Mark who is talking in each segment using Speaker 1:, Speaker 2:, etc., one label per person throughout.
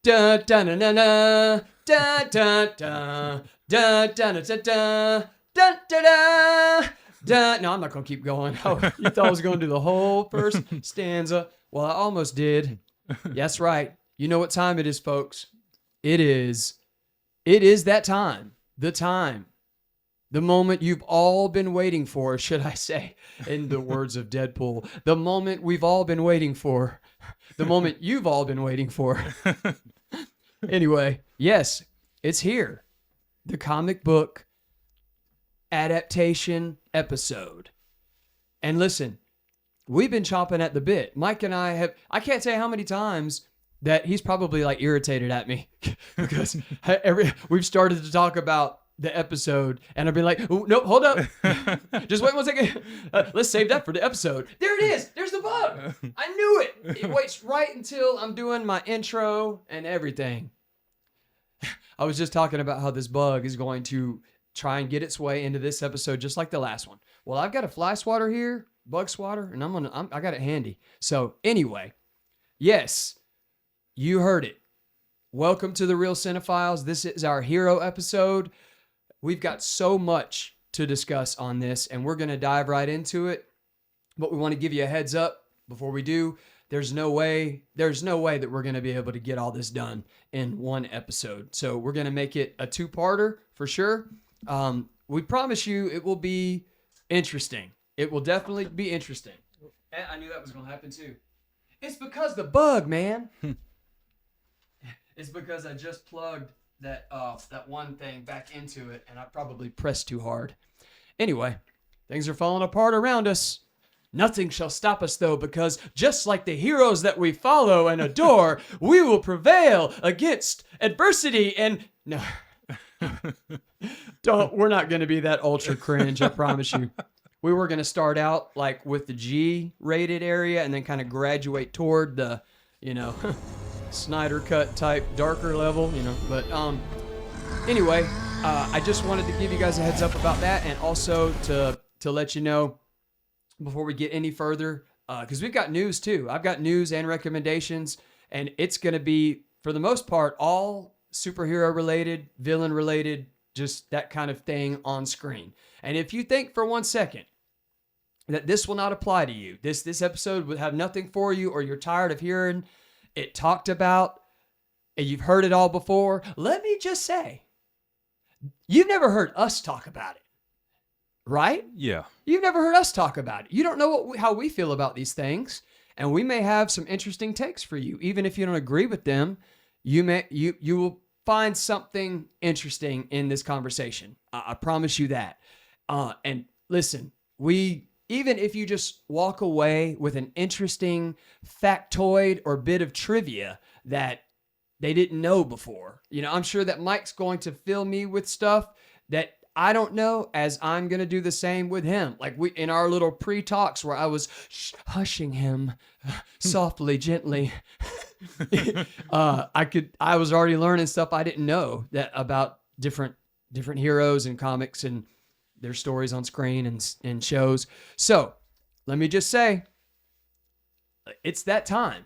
Speaker 1: Da da da da da da da da da da da da da da da. No, I'm not gonna keep going. Oh, you thought I was gonna do the whole first stanza? Well, I almost did. That's right. You know what time it is, folks. It is that time. The moment you've all been waiting for, should I say, in the words of Deadpool, the moment we've all been waiting for, the moment you've all been waiting for. Anyway, yes, it's here. The comic book adaptation episode. And listen, we've been chomping at the bit. Mike and I can't say how many times that he's probably like irritated at me because we've started to talk about the episode and I've been like, oh, no, hold up. Just wait 1 second. Let's save that for the episode. There it is. There's the bug. I knew it. It waits right until I'm doing my intro and everything. I was just talking about how this bug is going to try and get its way into this episode just like the last one. Well, I've got a fly swatter here, bug swatter, and I got it handy. So anyway, yes, you heard it. Welcome to the Real Cine-Files. This is our hero episode. We've got so much to discuss on this, and we're going to dive right into it. But we want to give you a heads up before we do. There's no way that we're going to be able to get all this done in one episode. So we're going to make it a two-parter for sure. We promise you it will be interesting. It will definitely be interesting. And I knew that was going to happen too. It's because the bug, man. It's because I just plugged that one thing back into it, and I probably pressed too hard. Anyway, things are falling apart around us. Nothing shall stop us, though, because just like the heroes that we follow and adore, we will prevail against adversity and... No. We're not going to be that ultra cringe, I promise you. We were going to start out like with the G-rated area and then kind of graduate toward the, Snyder cut type darker level, but anyway, I just wanted to give you guys a heads up about that, and also to let you know before we get any further, because we've got news too. I've got news and recommendations, and it's going to be, for the most part, all superhero related, villain related, just that kind of thing on screen. And if you think for 1 second that this will not apply to you, this episode would have nothing for you, or you're tired of hearing it talked about, and you've heard it all before, let me just say, you've never heard us talk about it, right?
Speaker 2: Yeah.
Speaker 1: You've never heard us talk about it. You don't know how we feel about these things, and we may have some interesting takes for you. Even if you don't agree with them, you will find something interesting in this conversation. I promise you that. And listen, even if you just walk away with an interesting factoid or bit of trivia that they didn't know before, I'm sure that Mike's going to fill me with stuff that I don't know, as I'm going to do the same with him. Like in our little pre-talks where I was hushing him softly, gently. I was already learning stuff I didn't know about different heroes and comics and their stories on screen and shows. So let me just say, it's that time,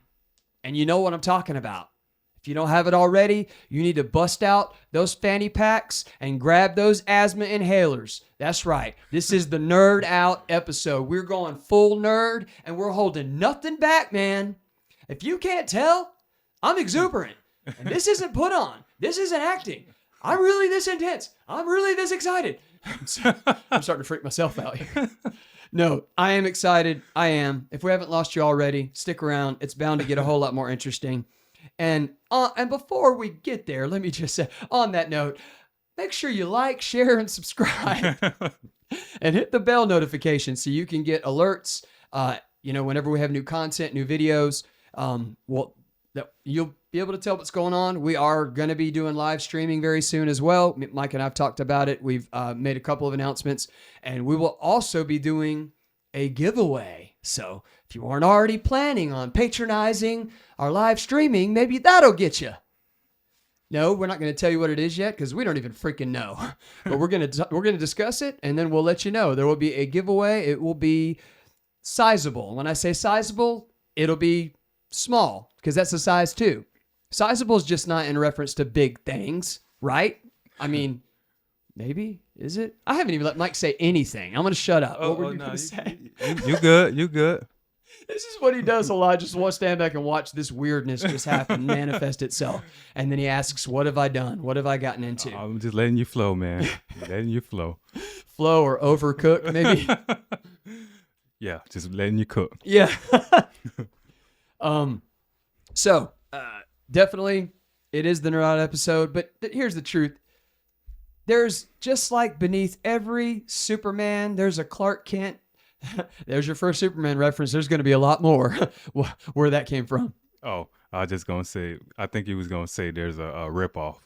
Speaker 1: and you know what I'm talking about. If you don't have it already, you need to bust out those fanny packs and grab those asthma inhalers. That's right. This is the Nerd Out episode. We're going full nerd, and we're holding nothing back, man. If you can't tell, I'm exuberant. And this isn't put on. This isn't acting. I'm really this intense. I'm really this excited. I'm starting to freak myself out here. No, I am excited. I am. If we haven't lost you already, stick around. It's bound to get a whole lot more interesting. And before we get there, let me just say, on that note, make sure you like, share, and subscribe. And hit the bell notification so you can get alerts, whenever we have new content, new videos. You'll be able to tell what's going on. We are going to be doing live streaming very soon as well. Mike and I have talked about it. We've made a couple of announcements, and we will also be doing a giveaway. So if you weren't already planning on patronizing our live streaming, maybe that'll get you. No, we're not going to tell you what it is yet because we don't even freaking know. But we're going to discuss it, and then we'll let you know. There will be a giveaway. It will be sizable. When I say sizable, it'll be small because that's a size 2. Sizable is just not in reference to big things, right? I mean, maybe. Is it? I haven't even let Mike say anything. I'm going to shut up. What were you going to say?
Speaker 2: You good. You good.
Speaker 1: This is what he does a lot. Just want to stand back and watch this weirdness just happen, manifest itself. And then he asks, what have I done? What have I gotten into?
Speaker 2: I'm just letting you flow, man. Letting you flow.
Speaker 1: Flow or overcook, maybe?
Speaker 2: Yeah, just letting you cook.
Speaker 1: Yeah. So, definitely, it is the Nerd Out episode. But here's the truth. There's, just like beneath every Superman, there's a Clark Kent. There's your first Superman reference. There's going to be a lot more where that came from.
Speaker 2: Oh, I was just going to say, I think he was going to say there's a ripoff.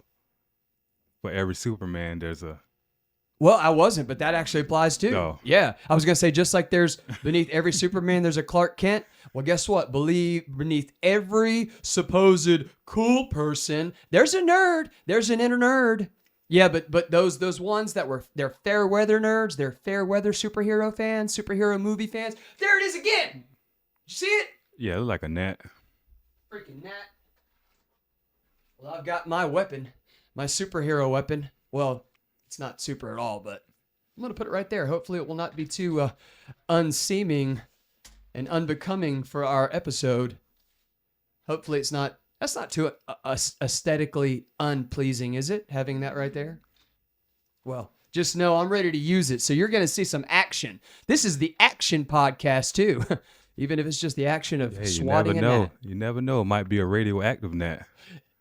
Speaker 2: For every Superman, there's a...
Speaker 1: Well, I wasn't, but that actually applies too.
Speaker 2: Oh.
Speaker 1: Yeah. I was going to say, just like there's beneath every Superman, there's a Clark Kent. Well, guess what? Beneath every supposed cool person, there's a nerd. There's an inner nerd. Yeah, but those ones they're fair weather nerds, they're fair weather superhero fans, superhero movie fans. There it is again. Did you see it?
Speaker 2: Yeah, it looked like a gnat.
Speaker 1: Freaking gnat. Well, I've got my weapon, my superhero weapon. Well, it's not super at all, but I'm going to put it right there. Hopefully it will not be too unseeming and unbecoming for our episode. Hopefully it's not. That's not too aesthetically unpleasing, is it? Having that right there? Well, just know I'm ready to use it. So you're going to see some action. This is the action podcast too. Even if it's just the action of swatting a gnat.
Speaker 2: You never know. It might be a radioactive gnat.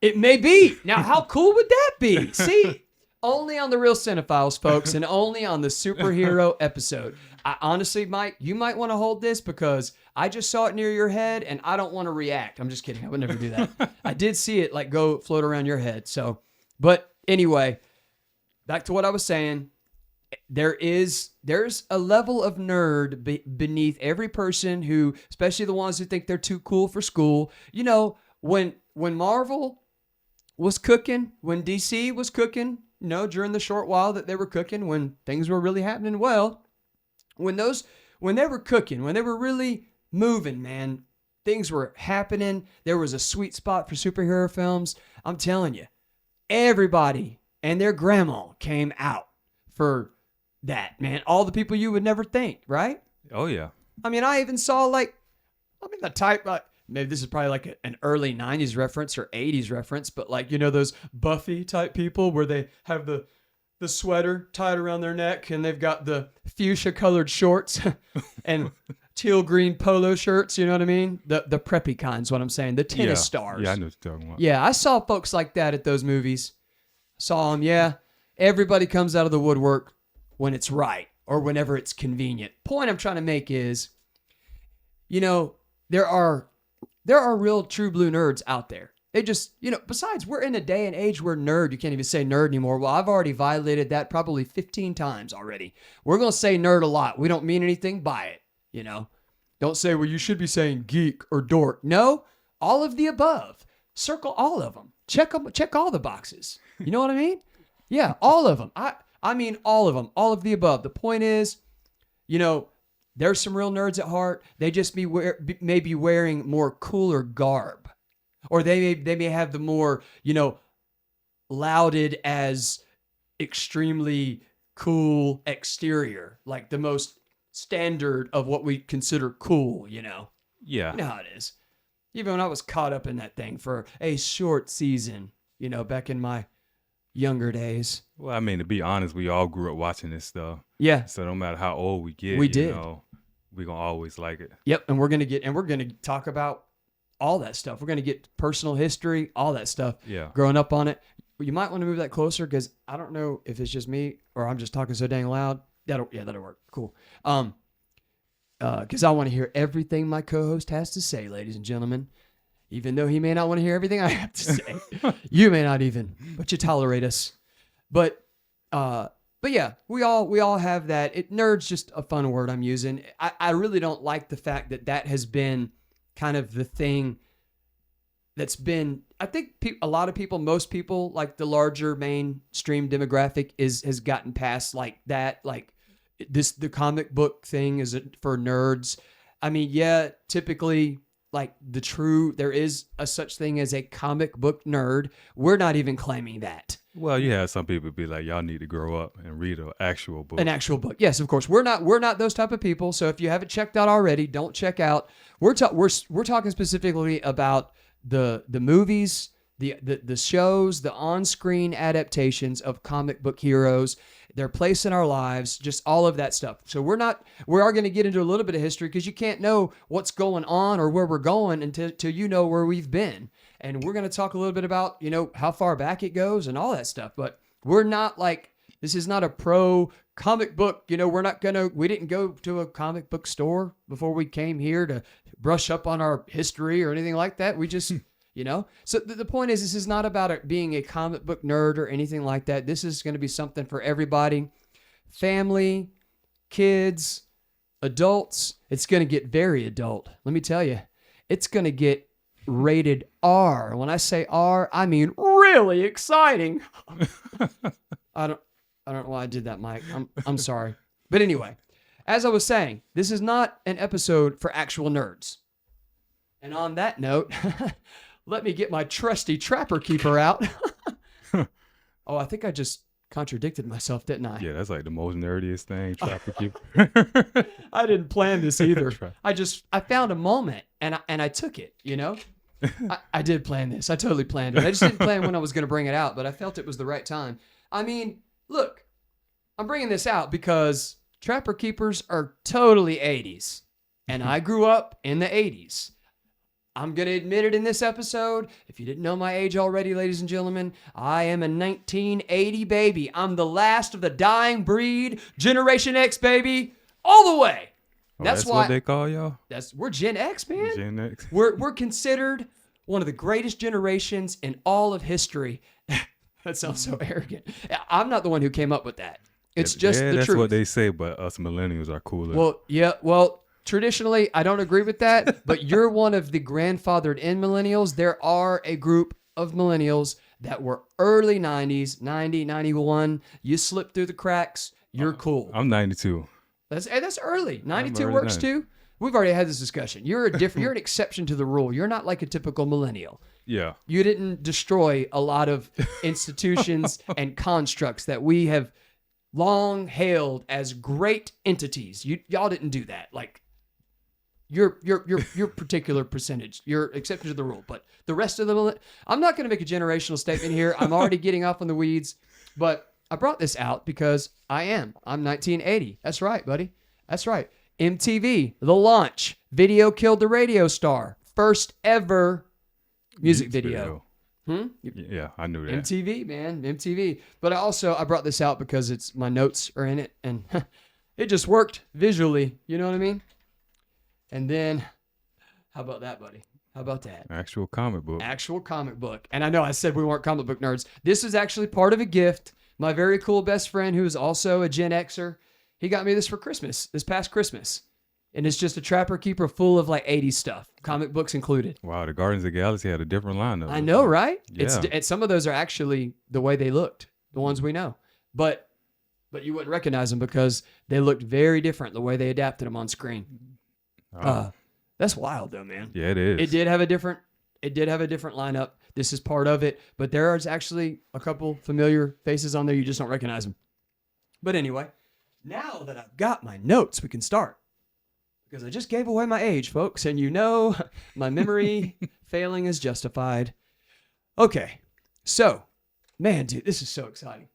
Speaker 1: It may be. Now, how cool would that be? See? Only on the Real Cine-Files, folks, and only on the superhero episode. I honestly, Mike, you might want to hold this because I just saw it near your head and I don't want to react. I'm just kidding. I would never do that. I did see it like go float around your head. So, but anyway, back to what I was saying. There's a level of nerd beneath every person who, especially the ones who think they're too cool for school. You know, when Marvel was cooking, when DC was cooking, during the short while that they were cooking, when things were really happening well, when they were cooking, when they were really moving, man, things were happening. There was a sweet spot for superhero films. I'm telling you, everybody and their grandma came out for that, man. All the people you would never think, right?
Speaker 2: Oh, yeah.
Speaker 1: I mean, I even saw the type, maybe this is probably like an early 90s reference or 80s reference, but like, those Buffy type people where they have the sweater tied around their neck and they've got the fuchsia colored shorts and teal green polo shirts. You know what I mean? The preppy kinds, what I'm saying. The tennis stars.
Speaker 2: Yeah, I know what you're talking about.
Speaker 1: Yeah, I saw folks like that at those movies. Saw them, yeah. Everybody comes out of the woodwork when it's right or whenever it's convenient. Point I'm trying to make is, there are real true blue nerds out there. They just, besides we're in a day and age where you can't even say nerd anymore. Well, I've already violated that probably 15 times already. We're going to say nerd a lot. We don't mean anything by it, Don't say, well, you should be saying geek or dork. No, all of the above. Circle all of them. Check all the boxes. You know what I mean? Yeah, all of them. I mean all of them. All of the above. The point is, there's some real nerds at heart. They just may be wearing more cooler garb. Or they may have the more, lauded as extremely cool exterior. Like the most standard of what we consider cool, Yeah. You know how it is. Even when I was caught up in that thing for a short season, back in my younger days.
Speaker 2: Well, I mean, to be honest, we all grew up watching this stuff.
Speaker 1: Yeah.
Speaker 2: So no matter how old we get,
Speaker 1: we did.
Speaker 2: We're going to always like it.
Speaker 1: Yep. And we're going to talk about all that stuff. We're going to get personal history, all that stuff.
Speaker 2: Yeah.
Speaker 1: Growing up on it. You might want to move that closer because I don't know if it's just me or I'm just talking so dang loud. That'll work. Cool. Because I want to hear everything my co-host has to say, ladies and gentlemen. Even though he may not want to hear everything I have to say. You may not even, but you tolerate us. But yeah, we all have that. Nerd's just a fun word I'm using. I really don't like the fact that has been kind of the thing that's been, I think a lot of people, most people, like the larger mainstream demographic has gotten past like that. Like the comic book thing is for nerds. I mean, yeah, typically like there is a such thing as a comic book nerd. We're not even claiming that.
Speaker 2: Well, you have some people be like, y'all need to grow up and read an actual book.
Speaker 1: An actual book. Yes, of course. We're not those type of people. So if you haven't checked out already, don't check out. We're talking specifically about the movies, the shows, the on-screen adaptations of comic book heroes, their place in our lives, just all of that stuff. So we are going to get into a little bit of history because you can't know what's going on or where we're going until you know where we've been. And we're going to talk a little bit about, how far back it goes and all that stuff. But we're not like, this is not a pro comic book. We didn't go to a comic book store before we came here to brush up on our history or anything like that. We just, So the point is, this is not about it being a comic book nerd or anything like that. This is going to be something for everybody. Family, kids, adults. It's going to get very adult. Let me tell you, it's going to get rated R. When I say R, I mean really exciting. I don't know why I did that, Mike. I'm sorry. But anyway, as I was saying, this is not an episode for actual nerds. And on that note, let me get my trusty trapper keeper out. Oh, I think I just contradicted myself, didn't I?
Speaker 2: Yeah, that's like the most nerdiest thing, trapper keeper.
Speaker 1: I didn't plan this either. I found a moment and I took it, I did plan this. I totally planned it. I just didn't plan when I was going to bring it out, but I felt it was the right time. I mean, look, I'm bringing this out because trapper keepers are totally 80s. And I grew up in the 80s. I'm going to admit it in this episode. If you didn't know my age already, ladies and gentlemen, I am a 1980 baby. I'm the last of the dying breed, Generation X baby, all the way.
Speaker 2: That's why, what they call y'all?
Speaker 1: We're Gen X, man.
Speaker 2: Gen X.
Speaker 1: We're considered one of the greatest generations in all of history. That sounds so arrogant. I'm not the one who came up with that. It's just the truth.
Speaker 2: That's what they say, but us millennials are cooler.
Speaker 1: Well, traditionally, I don't agree with that, but you're one of the grandfathered in millennials. There are a group of millennials that were early 90s, 90, 91. You slip through the cracks, you're cool.
Speaker 2: I'm 92.
Speaker 1: That's early. 92 works too. We've already had this discussion. You're an exception to the rule. You're not like a typical millennial.
Speaker 2: Yeah.
Speaker 1: You didn't destroy a lot of institutions and constructs that we have long hailed as great entities. Y'all didn't do that. Like your particular percentage, you're exception to the rule. But the rest of them, I'm not going to make a generational statement here. I'm already getting off on the weeds, but I brought this out because I'm 1980. That's right, buddy. That's right. MTV, the launch. Video killed the radio star. First ever music video.
Speaker 2: Yeah, I knew that.
Speaker 1: MTV, man. MTV. But I brought this out because my notes are in it, and it just worked visually. You know what I mean? And then, how about that, buddy? How about that?
Speaker 2: Actual comic book.
Speaker 1: Actual comic book. And I know I said we weren't comic book nerds. This is actually part of a gift. My very cool best friend, who is also a Gen Xer, he got me this for Christmas, this past Christmas. And it's just a trapper keeper full of like 80s stuff, comic books included.
Speaker 2: Wow, the Guardians of the Galaxy had a different lineup.
Speaker 1: I know, right?
Speaker 2: Yeah.
Speaker 1: Some of those are actually the way they looked, the ones we know. But you wouldn't recognize them because they looked very different the way they adapted them on screen. That's wild though, man.
Speaker 2: Yeah, it is.
Speaker 1: It did have a different lineup. This is part of it, but there is actually a couple familiar faces on there. You just don't recognize them. But anyway, now that I've got my notes, we can start. Because I just gave away my age, folks, and my memory failing is justified. Okay, so, man, dude, this is so exciting.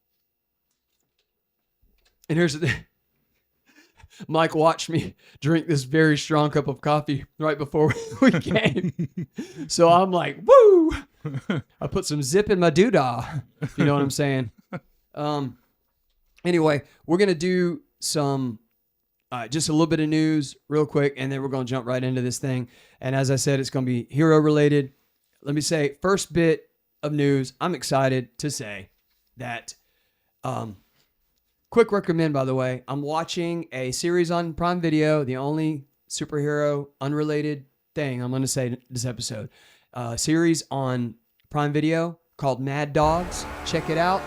Speaker 1: And here's the thing. Mike watched me drink this very strong cup of coffee right before we came. So I'm like, woo! I put some zip in my doodah, if you know what I'm saying. Anyway, we're going to do some, just a little bit of news real quick, and then we're going to jump right into this thing. And as I said, it's going to be hero related. Let me say, first bit of news, I'm excited to say that, quick recommend, by the way, I'm watching a series on Prime Video, the only superhero unrelated thing I'm going to say this episode. Series on Prime Video called Mad Dogs. Check it out.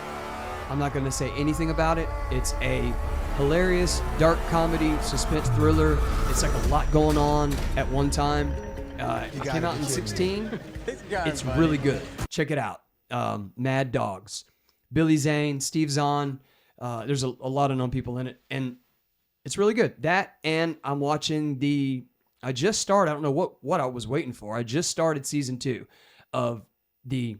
Speaker 1: I'm not going to say anything about it. It's a hilarious, dark comedy, suspense thriller. It's like a lot going on at one time. It came out in 16. It's really good. Check it out. Mad Dogs. Billy Zane, Steve Zahn. There's a lot of known people in it, and it's really good. That, and I'm watching I just started. I don't know what I was waiting for. I just started season 2 of the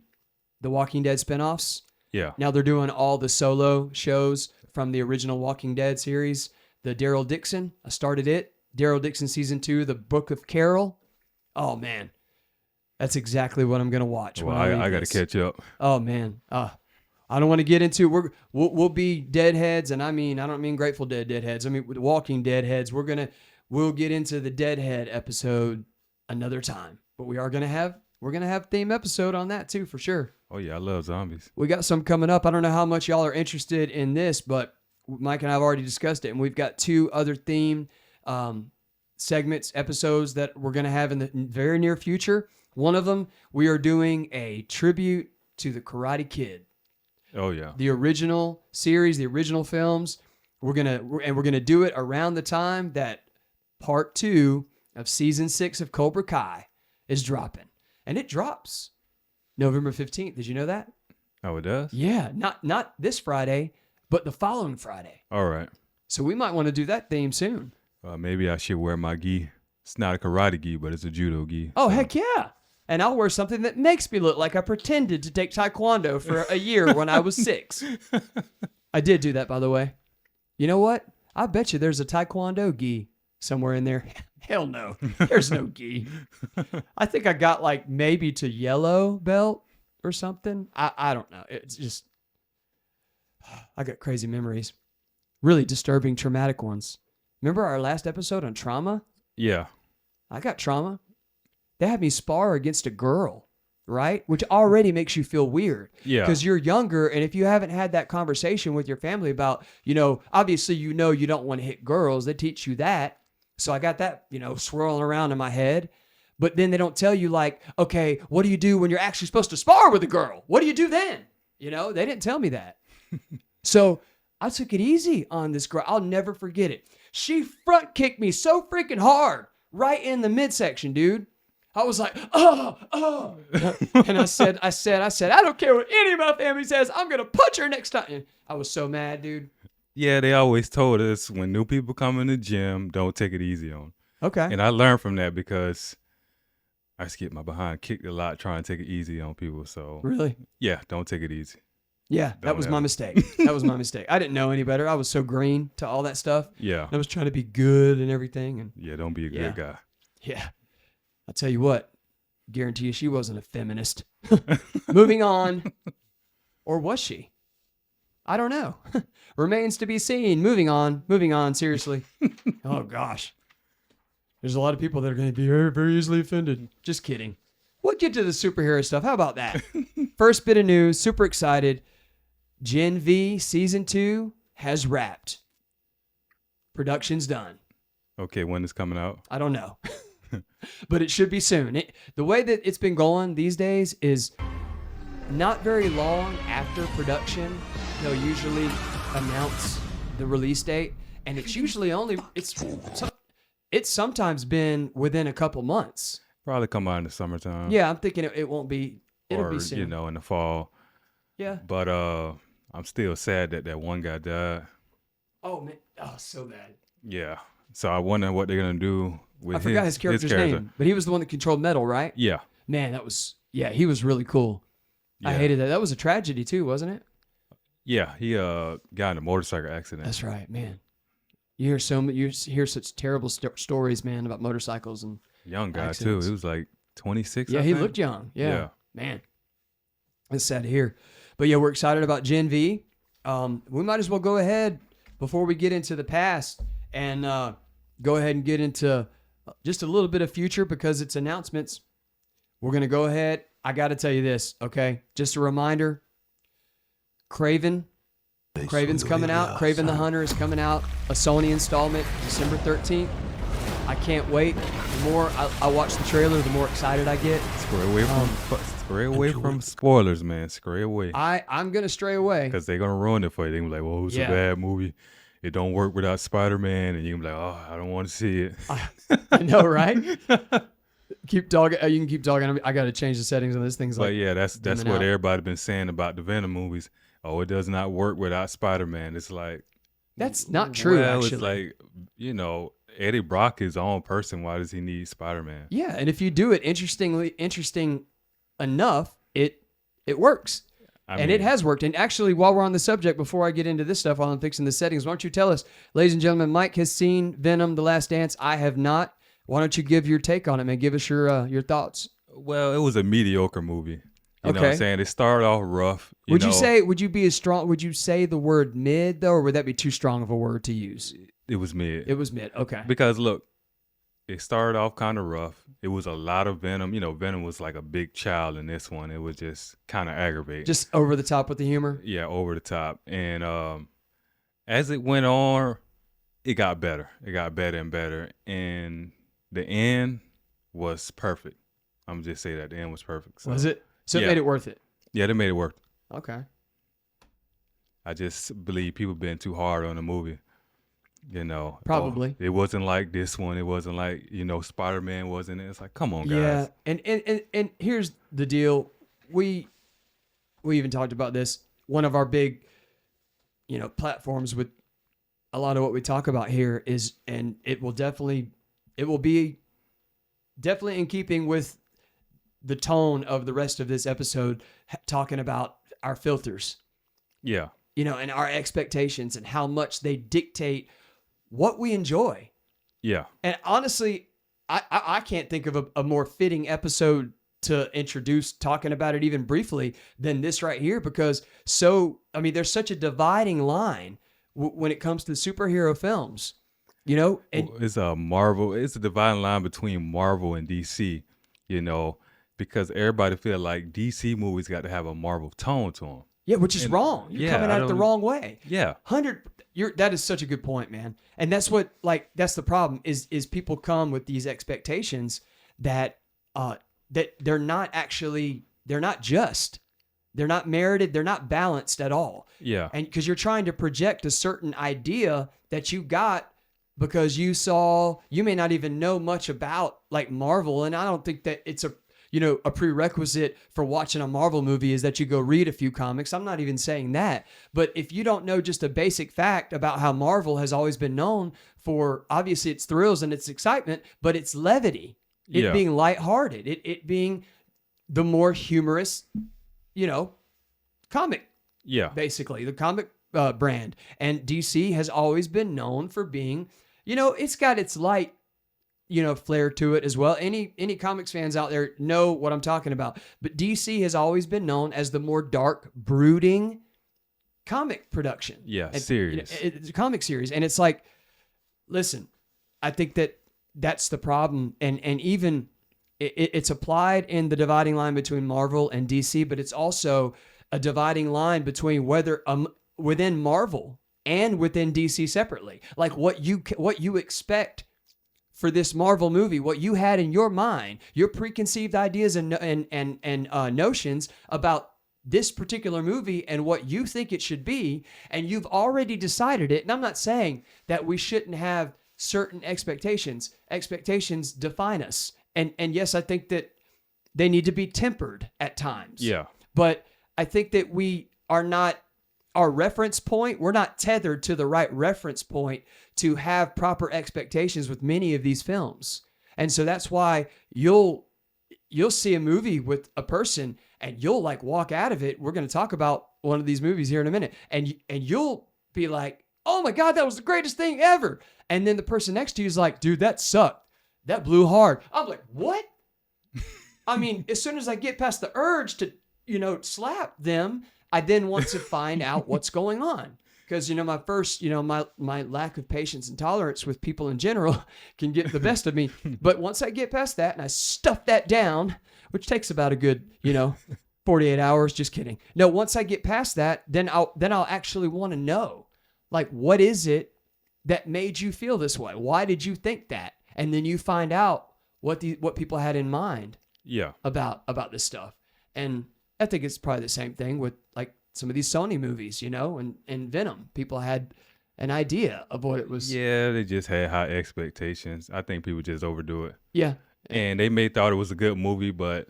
Speaker 1: Walking Dead spinoffs.
Speaker 2: Yeah.
Speaker 1: Now they're doing all the solo shows from the original Walking Dead series. The Daryl Dixon, I started it. Daryl Dixon season 2, The Book of Carol. Oh man, that's exactly what I'm gonna watch.
Speaker 2: Well, I got to catch up.
Speaker 1: Oh man, I don't want to get into. We'll be deadheads, and I don't mean Grateful Dead deadheads. I mean with Walking Dead heads. We'll get into the Deadhead episode another time, but we're gonna have theme episode on that too for sure.
Speaker 2: Oh yeah, I love zombies.
Speaker 1: We got some coming up. I don't know how much y'all are interested in this, but Mike and I have already discussed it, and we've got 2 other theme segments, episodes that we're going to have in the very near future. One of them, we are doing a tribute to the Karate Kid.
Speaker 2: Oh yeah.
Speaker 1: The original series, the original films. We're gonna do it around the time that part 2 of season 6 of Cobra Kai is dropping. And it drops November 15th. Did you know that?
Speaker 2: Oh, it does?
Speaker 1: Yeah, not this Friday, but the following Friday.
Speaker 2: All right.
Speaker 1: So we might want to do that theme soon.
Speaker 2: Maybe I should wear my gi. It's not a karate gi, but it's a judo gi.
Speaker 1: Oh, heck yeah. And I'll wear something that makes me look like I pretended to take taekwondo for a year when I was 6. I did do that, by the way. You know what? I bet you there's a taekwondo gi somewhere in there. Hell no. There's no gi. I think I got like maybe to yellow belt or something. I don't know. It's just, I got crazy memories. Really disturbing, traumatic ones. Remember our last episode on trauma?
Speaker 2: Yeah.
Speaker 1: I got trauma. They had me spar against a girl, right? Which already makes you feel weird.
Speaker 2: Yeah.
Speaker 1: Because you're younger, and if you haven't had that conversation with your family about, obviously you don't want to hit girls. They teach you that. So I got that, swirling around in my head. But then they don't tell you like, okay, what do you do when you're actually supposed to spar with a girl? What do you do then? They didn't tell me that. So I took it easy on this girl. I'll never forget it. She front kicked me so freaking hard right in the midsection, dude. I was like, oh. And I said, I don't care what any of my family says. I'm going to punch her next time. And I was so mad, dude.
Speaker 2: Yeah, they always told us when new people come in the gym, don't take it easy on.
Speaker 1: Okay.
Speaker 2: And I learned from that because I used to get my behind kicked a lot trying to take it easy on people. So
Speaker 1: really?
Speaker 2: Yeah, don't take it easy.
Speaker 1: Yeah, that was my mistake. That was my mistake. I didn't know any better. I was so green to all that stuff.
Speaker 2: Yeah.
Speaker 1: I was trying to be good and everything. And
Speaker 2: yeah, don't be a good guy.
Speaker 1: Yeah. I'll tell you what, guarantee you she wasn't a feminist. Moving on. Or was she? I don't know. Remains to be seen. Moving on, seriously. Oh, gosh. There's a lot of people that are going to be very, very easily offended. Just kidding. We'll get to the superhero stuff. How about that? First bit of news, super excited. Gen V Season 2 has wrapped. Production's done.
Speaker 2: Okay, when is coming out?
Speaker 1: I don't know. But it should be soon. The way that it's been going these days is not very long after production, they'll usually announce the release date. And it's usually it's sometimes been within a couple months.
Speaker 2: Probably come out in the summertime.
Speaker 1: Yeah, I'm thinking it won't be. It'll be soon.
Speaker 2: In the fall.
Speaker 1: Yeah.
Speaker 2: But I'm still sad that one guy died.
Speaker 1: Oh man, so bad.
Speaker 2: Yeah. So I wonder what they're gonna do with
Speaker 1: I forgot his character's name, but he was the one that controlled metal, right?
Speaker 2: Yeah.
Speaker 1: Man, he was really cool. Yeah. I hated that. That was a tragedy too, wasn't it?
Speaker 2: Yeah, he got in a motorcycle accident.
Speaker 1: That's right, man. You hear such terrible stories, man, about motorcycles and
Speaker 2: young guy
Speaker 1: accidents.
Speaker 2: too. He was like 26.
Speaker 1: Yeah,
Speaker 2: I
Speaker 1: he
Speaker 2: think.
Speaker 1: looked young. Yeah, man. It's sad to hear, but yeah, we're excited about Gen V. We might as well go ahead before we get into the past and go ahead and get into just a little bit of future because it's announcements. We're gonna go ahead. I got to tell you this, okay? Just a reminder. Craven's coming out. Craven the Hunter is coming out. A Sony installment, December 13th. I can't wait. The more I watch the trailer, the more excited I get.
Speaker 2: Stray away from spoilers, man. Stray away.
Speaker 1: I'm going to stray away.
Speaker 2: Because they're going to ruin it for you. They're going to be like, well, it's a bad movie. It don't work without Spider-Man. And you're going to be like, oh, I don't want to see it.
Speaker 1: I know, right? Keep talking. You can keep talking. I got to change the settings on this thing's
Speaker 2: But
Speaker 1: like.
Speaker 2: yeah, that's
Speaker 1: dimming
Speaker 2: what
Speaker 1: out.
Speaker 2: everybody been saying about the Venom movies. Oh, it does not work without Spider-Man. It's like
Speaker 1: That's not true.
Speaker 2: Well,
Speaker 1: actually,
Speaker 2: it's like Eddie Brock is his own person. Why does he need Spider-Man?
Speaker 1: yeah. And if you do it interesting enough, it works. And it has worked. And actually, while we're on the subject, before I get into this stuff, while I'm fixing the settings, why don't you tell us, ladies and gentlemen, Mike has seen Venom: The Last Dance. I have not. Why don't you give your take on it, man? Give us your thoughts.
Speaker 2: Well, it was a mediocre movie. You know what I'm
Speaker 1: Okay.
Speaker 2: saying? It started off rough.
Speaker 1: Would you say the word mid, though, or would that be too strong of a word to use?
Speaker 2: it was mid?
Speaker 1: It was mid. Okay.
Speaker 2: Because look, it started off kind of rough. It was a lot of Venom. Venom was like a big child in this one. It was just kind of aggravating.
Speaker 1: Just over the top with the humor?
Speaker 2: Yeah, over the top. And as it went on, it got better. It got better and better. And the end was perfect. I'm going to just say that. The end was perfect. So,
Speaker 1: Was it? So it
Speaker 2: yeah.
Speaker 1: made it worth it?
Speaker 2: Yeah, they made it work.
Speaker 1: Okay.
Speaker 2: I just believe people been too hard on the movie.
Speaker 1: Probably.
Speaker 2: It wasn't like this one. It wasn't like, Spider-Man wasn't it. It's like, come on, guys.
Speaker 1: Yeah. And here's the deal. We even talked about this. One of our big, platforms with a lot of what we talk about here is, and it will be definitely in keeping with the tone of the rest of this episode, talking about our filters,
Speaker 2: Yeah.
Speaker 1: and our expectations and how much they dictate what we enjoy.
Speaker 2: Yeah.
Speaker 1: And honestly, I can't think of a more fitting episode to introduce talking about it even briefly than this right here, because there's such a dividing line when it comes to superhero films, and
Speaker 2: It's a dividing line between Marvel and DC, because everybody feel like DC movies got to have a Marvel tone to them.
Speaker 1: yeah, which is wrong. You're coming at it the wrong way.
Speaker 2: Yeah.
Speaker 1: That is such a good point, man. And that's what, that's the problem is people come with these expectations that they're not just, they're not merited, they're not balanced at all.
Speaker 2: Yeah.
Speaker 1: And because you're trying to project a certain idea that you got because you may not even know much about like Marvel. And I don't think that it's a prerequisite for watching a Marvel movie is that you go read a few comics. I'm not even saying that. But if you don't know just a basic fact about how Marvel has always been known for, obviously its thrills and its excitement, but its levity, it being lighthearted, it being the more humorous, comic.
Speaker 2: Yeah.
Speaker 1: Basically, the comic brand. And DC has always been known for being, it's got its light, flair to it as well. Any comics fans out there know what I'm talking about. But DC has always been known as the more dark, brooding comic production.
Speaker 2: Yeah,
Speaker 1: and,
Speaker 2: series.
Speaker 1: It's a comic series. And it's like, listen, I think that's the problem. And even it's applied in the dividing line between Marvel and DC, but it's also a dividing line between whether within Marvel and within DC separately. Like what you expect for this Marvel movie, what you had in your mind, your preconceived ideas and notions about this particular movie and what you think it should be, and you've already decided it. And I'm not saying that we shouldn't have certain expectations. Expectations define us. And yes, I think that they need to be tempered at times.
Speaker 2: Yeah.
Speaker 1: But I think that we are not, our reference point, we're not tethered to the right reference point to have proper expectations with many of these films. And so that's why you'll see a movie with a person and you'll like walk out of it. We're going to talk about one of these movies here in a minute. And you'll be like, oh my God, that was the greatest thing ever. And then the person next to you is like, dude, that sucked. That blew hard. I'm like, what? I mean, as soon as I get past the urge to, slap them, I then want to find out what's going on. Because, my first, my lack of patience and tolerance with people in general can get the best of me. But once I get past that and I stuff that down, which takes about a good, 48 hours, just kidding. No, once I get past that, then I'll actually want to know, like, what is it that made you feel this way? Why did you think that? And then you find out what people had in mind.
Speaker 2: Yeah.
Speaker 1: About this stuff. And I think it's probably the same thing with like some of these Sony movies, and Venom. People had an idea of what it was.
Speaker 2: Yeah, they just had high expectations. I think people just overdo it.
Speaker 1: Yeah.
Speaker 2: and they may thought it was a good movie, but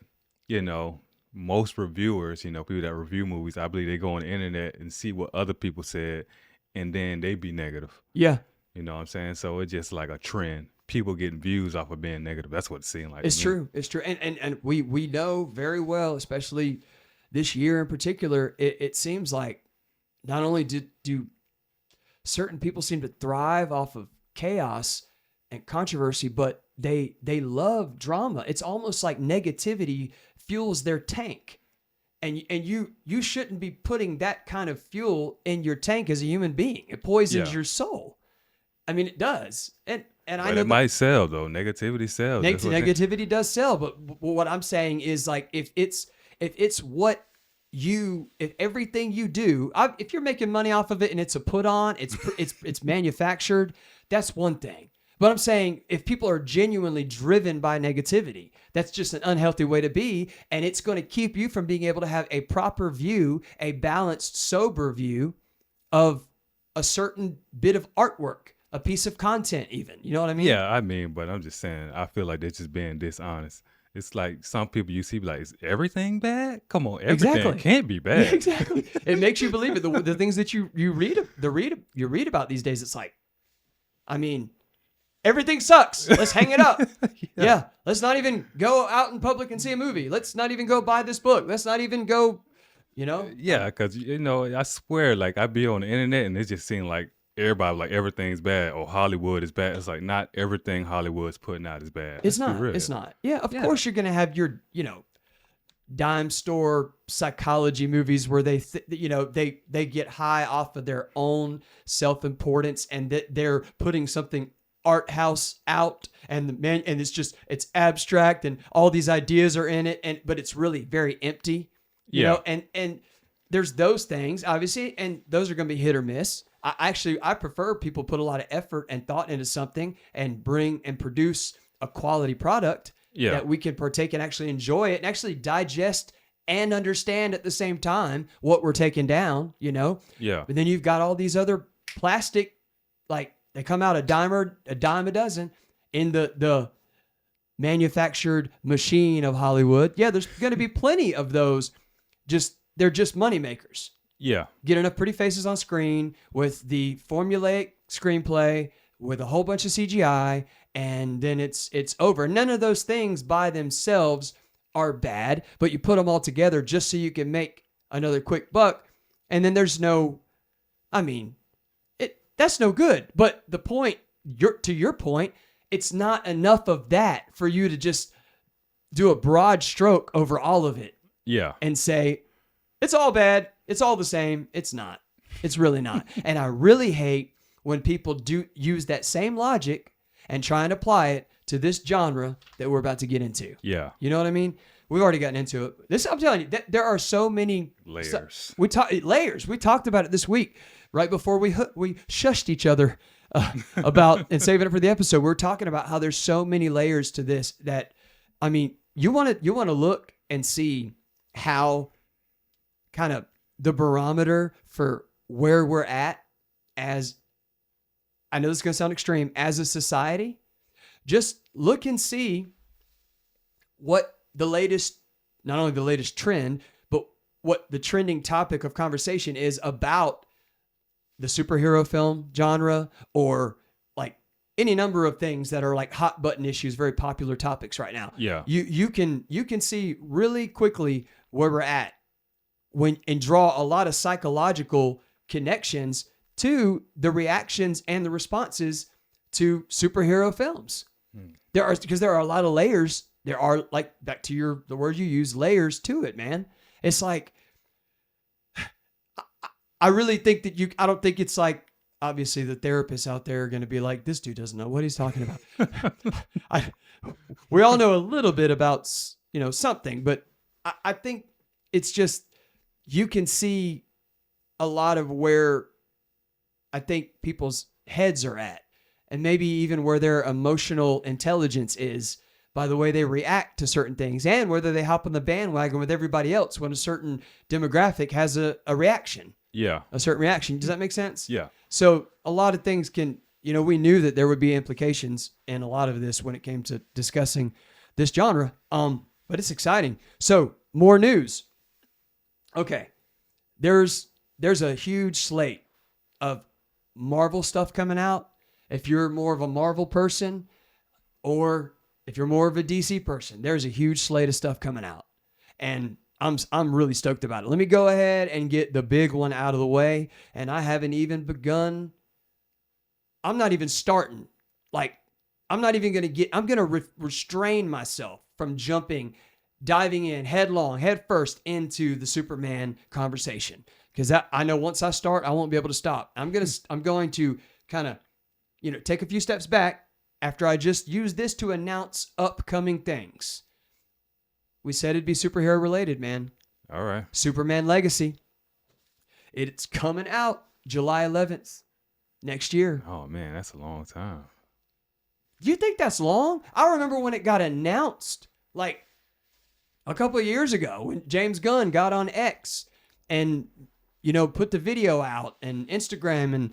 Speaker 2: you know, most reviewers, you know, people that review movies, I believe they go on the internet and see what other people said, and then they be negative.
Speaker 1: Yeah.
Speaker 2: You know what I'm saying? So it's just like a trend. People getting views off of being negative. That's what it seemed like.
Speaker 1: It's true. It's true. And we know very well, especially this year in particular, it seems like not only do certain people seem to thrive off of chaos and controversy, but they love drama. It's almost like negativity fuels their tank. And you shouldn't be putting that kind of fuel in your tank as a human being. It poisons your soul. I mean, it does. And I know
Speaker 2: it might sell though. Negativity sells.
Speaker 1: Negativity does sell. But what I'm saying is, like, if everything you do, if you're making money off of it and it's a put on, it's manufactured, that's one thing. But I'm saying if people are genuinely driven by negativity, that's just an unhealthy way to be. And it's going to keep you from being able to have a proper view, a balanced, sober view of a certain bit of artwork, a piece of content even. You know what I mean?
Speaker 2: Yeah, I mean, but I'm just saying, I feel like they're just being dishonest. It's like some people you see like, is everything bad? Come on, everything can't be bad.
Speaker 1: Exactly. It makes you believe it. The things that you read about these days, it's like, I mean, everything sucks. Let's hang it up. Yeah. Let's not even go out in public and see a movie. Let's not even go buy this book. Let's not even go, you know?
Speaker 2: Yeah, because, you know, I swear, like, I be on the internet and it just seems like everybody, like, everything's bad or Hollywood is bad. It's like not everything Hollywood's putting out is bad.
Speaker 1: It's not. It's not. Yeah, of course you're going to have your, you know, dime store psychology movies where they get high off of their own self-importance and that they're putting something art house out and it's abstract and all these ideas are in it, but it's really very empty, you know, and there's those things obviously, and those are going to be hit or miss. I prefer people put a lot of effort and thought into something and bring and produce a quality product that we can partake and actually enjoy it and actually digest and understand at the same time what we're taking down, you know?
Speaker 2: Yeah.
Speaker 1: But then you've got all these other plastic, like, they come out a dime a dozen in the manufactured machine of Hollywood. Yeah, there's going to be plenty of those. They're just money makers.
Speaker 2: Yeah.
Speaker 1: Get enough pretty faces on screen with the formulaic screenplay with a whole bunch of CGI, and then it's over. None of those things by themselves are bad, but you put them all together just so you can make another quick buck, and then there's no, I mean, that's no good. But the point, to your point, it's not enough of that for you to just do a broad stroke over all of it.
Speaker 2: Yeah.
Speaker 1: And say, it's all bad. It's all the same. It's not. It's really not. And I really hate when people do use that same logic and try and apply it to this genre that we're about to get into.
Speaker 2: Yeah.
Speaker 1: You know what I mean? We've already gotten into it. I'm telling you, there are so many
Speaker 2: layers.
Speaker 1: Layers. We talked about it this week, right before we shushed each other about and saving it for the episode. We're talking about how there's so many layers to this that, I mean, you want to look and see how kind of the barometer for where we're at as, I know this is going to sound extreme, as a society. Just look and see what the latest, not only the latest trend, but what the trending topic of conversation is about the superhero film genre, or like any number of things that are like hot button issues, very popular topics right now.
Speaker 2: Yeah.
Speaker 1: You can see really quickly where we're at and draw a lot of psychological connections to the reactions and the responses to superhero films. Because there are a lot of layers. There are, like, back to the word you use, layers to it, man. It's like, I really think that I don't think it's like, obviously the therapists out there are going to be like, this dude doesn't know what he's talking about. We all know a little bit about, you know, something, but I think it's just, you can see a lot of where I think people's heads are at, and maybe even where their emotional intelligence is by the way they react to certain things, and whether they hop on the bandwagon with everybody else when a certain demographic has a reaction.
Speaker 2: Yeah.
Speaker 1: A certain reaction. Does that make sense?
Speaker 2: Yeah.
Speaker 1: So a lot of things can, you know, we knew that there would be implications in a lot of this when it came to discussing this genre. But it's exciting. So more news. Okay. There's a huge slate of Marvel stuff coming out. If you're more of a Marvel person or if you're more of a DC person, there's a huge slate of stuff coming out. And I'm really stoked about it. Let me go ahead and get the big one out of the way. And I haven't even begun. I'm not even starting. Like, I'm not even going to I'm going to restrain myself from diving in head first into the Superman conversation. Because I know once I start, I won't be able to stop. I'm going to kind of, take a few steps back after I just use this to announce upcoming things. We said it'd be superhero related, man.
Speaker 2: All right.
Speaker 1: Superman Legacy. It's coming out July 11th next year.
Speaker 2: Oh, man, that's a long time.
Speaker 1: Do you think that's long? I remember when it got announced, like a couple of years ago, when James Gunn got on X and, put the video out and Instagram and,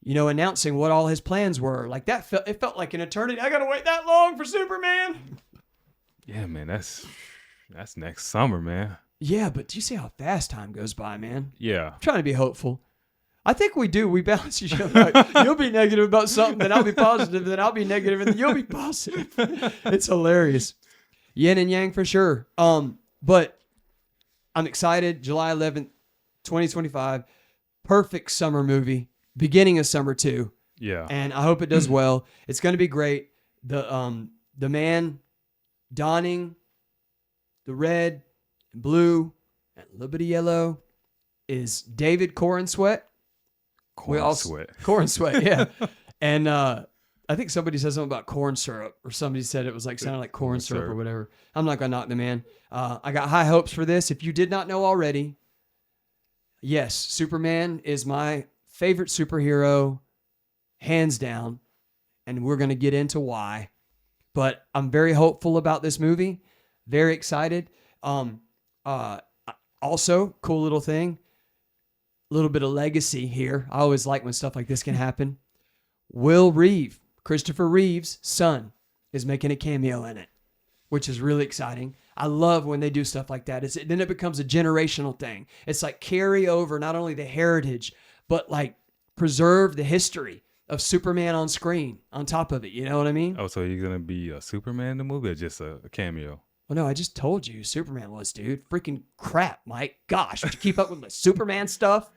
Speaker 1: announcing what all his plans were. Like it felt like an eternity. I got to wait that long for Superman.
Speaker 2: Yeah, man, that's next summer, man.
Speaker 1: Yeah, but do you see how fast time goes by, man?
Speaker 2: Yeah.
Speaker 1: I'm trying to be hopeful. I think we do. We balance each other. Like, you'll be negative about something, then I'll be positive, then I'll be negative, and then you'll be positive. It's hilarious. Yin and yang for sure. But I'm excited. July 11th, 2025. Perfect summer movie. Beginning of summer too.
Speaker 2: Yeah.
Speaker 1: And I hope it does well. It's going to be great. The man donning the red and blue and a little bit of yellow is David Cornsweet. Cornsweet, yeah. And I think somebody said something about corn syrup, or somebody said it was like sounded like corn syrup or whatever. I'm not gonna knock the man. I got high hopes for this. If you did not know already, yes, Superman is my favorite superhero, hands down, and we're gonna get into why. But I'm very hopeful about this movie. Very excited. Also, cool little thing. A little bit of legacy here. I always like when stuff like this can happen. Christopher Reeve's son, is making a cameo in it, which is really exciting. I love when they do stuff like that. Then it becomes a generational thing. It's like carry over not only the heritage, but like preserve the history of Superman on screen on top of it. You know what I mean?
Speaker 2: Oh, so you're going to be a Superman in the movie or just a cameo?
Speaker 1: Well, no, I just told you who Superman was, dude. Freaking crap, Mike. Gosh, would you keep up with the Superman stuff?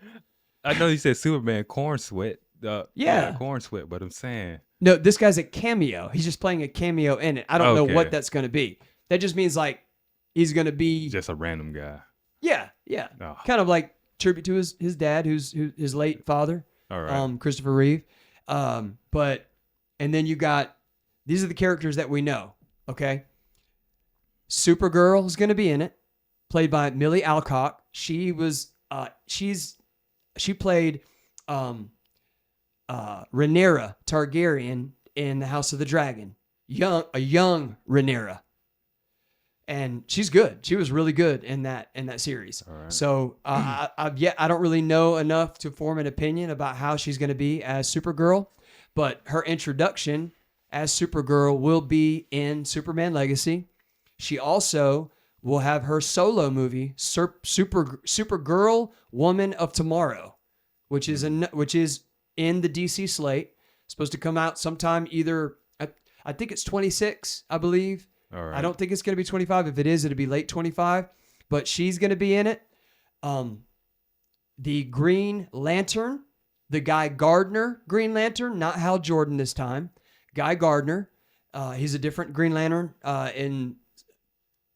Speaker 2: I know you said Superman Cornsweet.
Speaker 1: Yeah.
Speaker 2: Cornsweet, but I'm saying.
Speaker 1: No, this guy's a cameo. He's just playing a cameo in it. I don't know what that's going to be. That just means like he's going to be.
Speaker 2: Just a random guy.
Speaker 1: Yeah. Oh. Kind of like tribute to his dad, who's his late father,
Speaker 2: all right.
Speaker 1: Christopher Reeve. And then you got, these are the characters that we know, okay? Supergirl is going to be in it, played by Millie Alcock. She played Rhaenyra Targaryen in the House of the Dragon. A young Rhaenyra. And she's good. She was really good in that series. All right. So I don't really know enough to form an opinion about how she's going to be as Supergirl, but her introduction as Supergirl will be in Superman Legacy. She also will have her solo movie, Supergirl, Woman of Tomorrow, which is in the DC slate. Supposed to come out sometime either, I think it's 26, I believe.
Speaker 2: All right.
Speaker 1: I don't think it's going to be 25. If it is, it'll be late 25. But she's going to be in it. The Green Lantern, the Guy Gardner Green Lantern, not Hal Jordan this time. Guy Gardner. He's a different Green Lantern.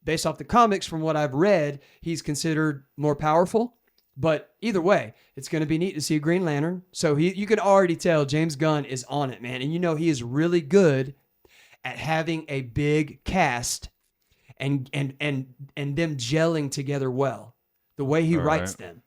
Speaker 1: Based off the comics, from what I've read, he's considered more powerful. But either way, it's going to be neat to see a Green Lantern. So you can already tell James Gunn is on it, man. And he is really good at having a big cast and them gelling together well. The way he writes them.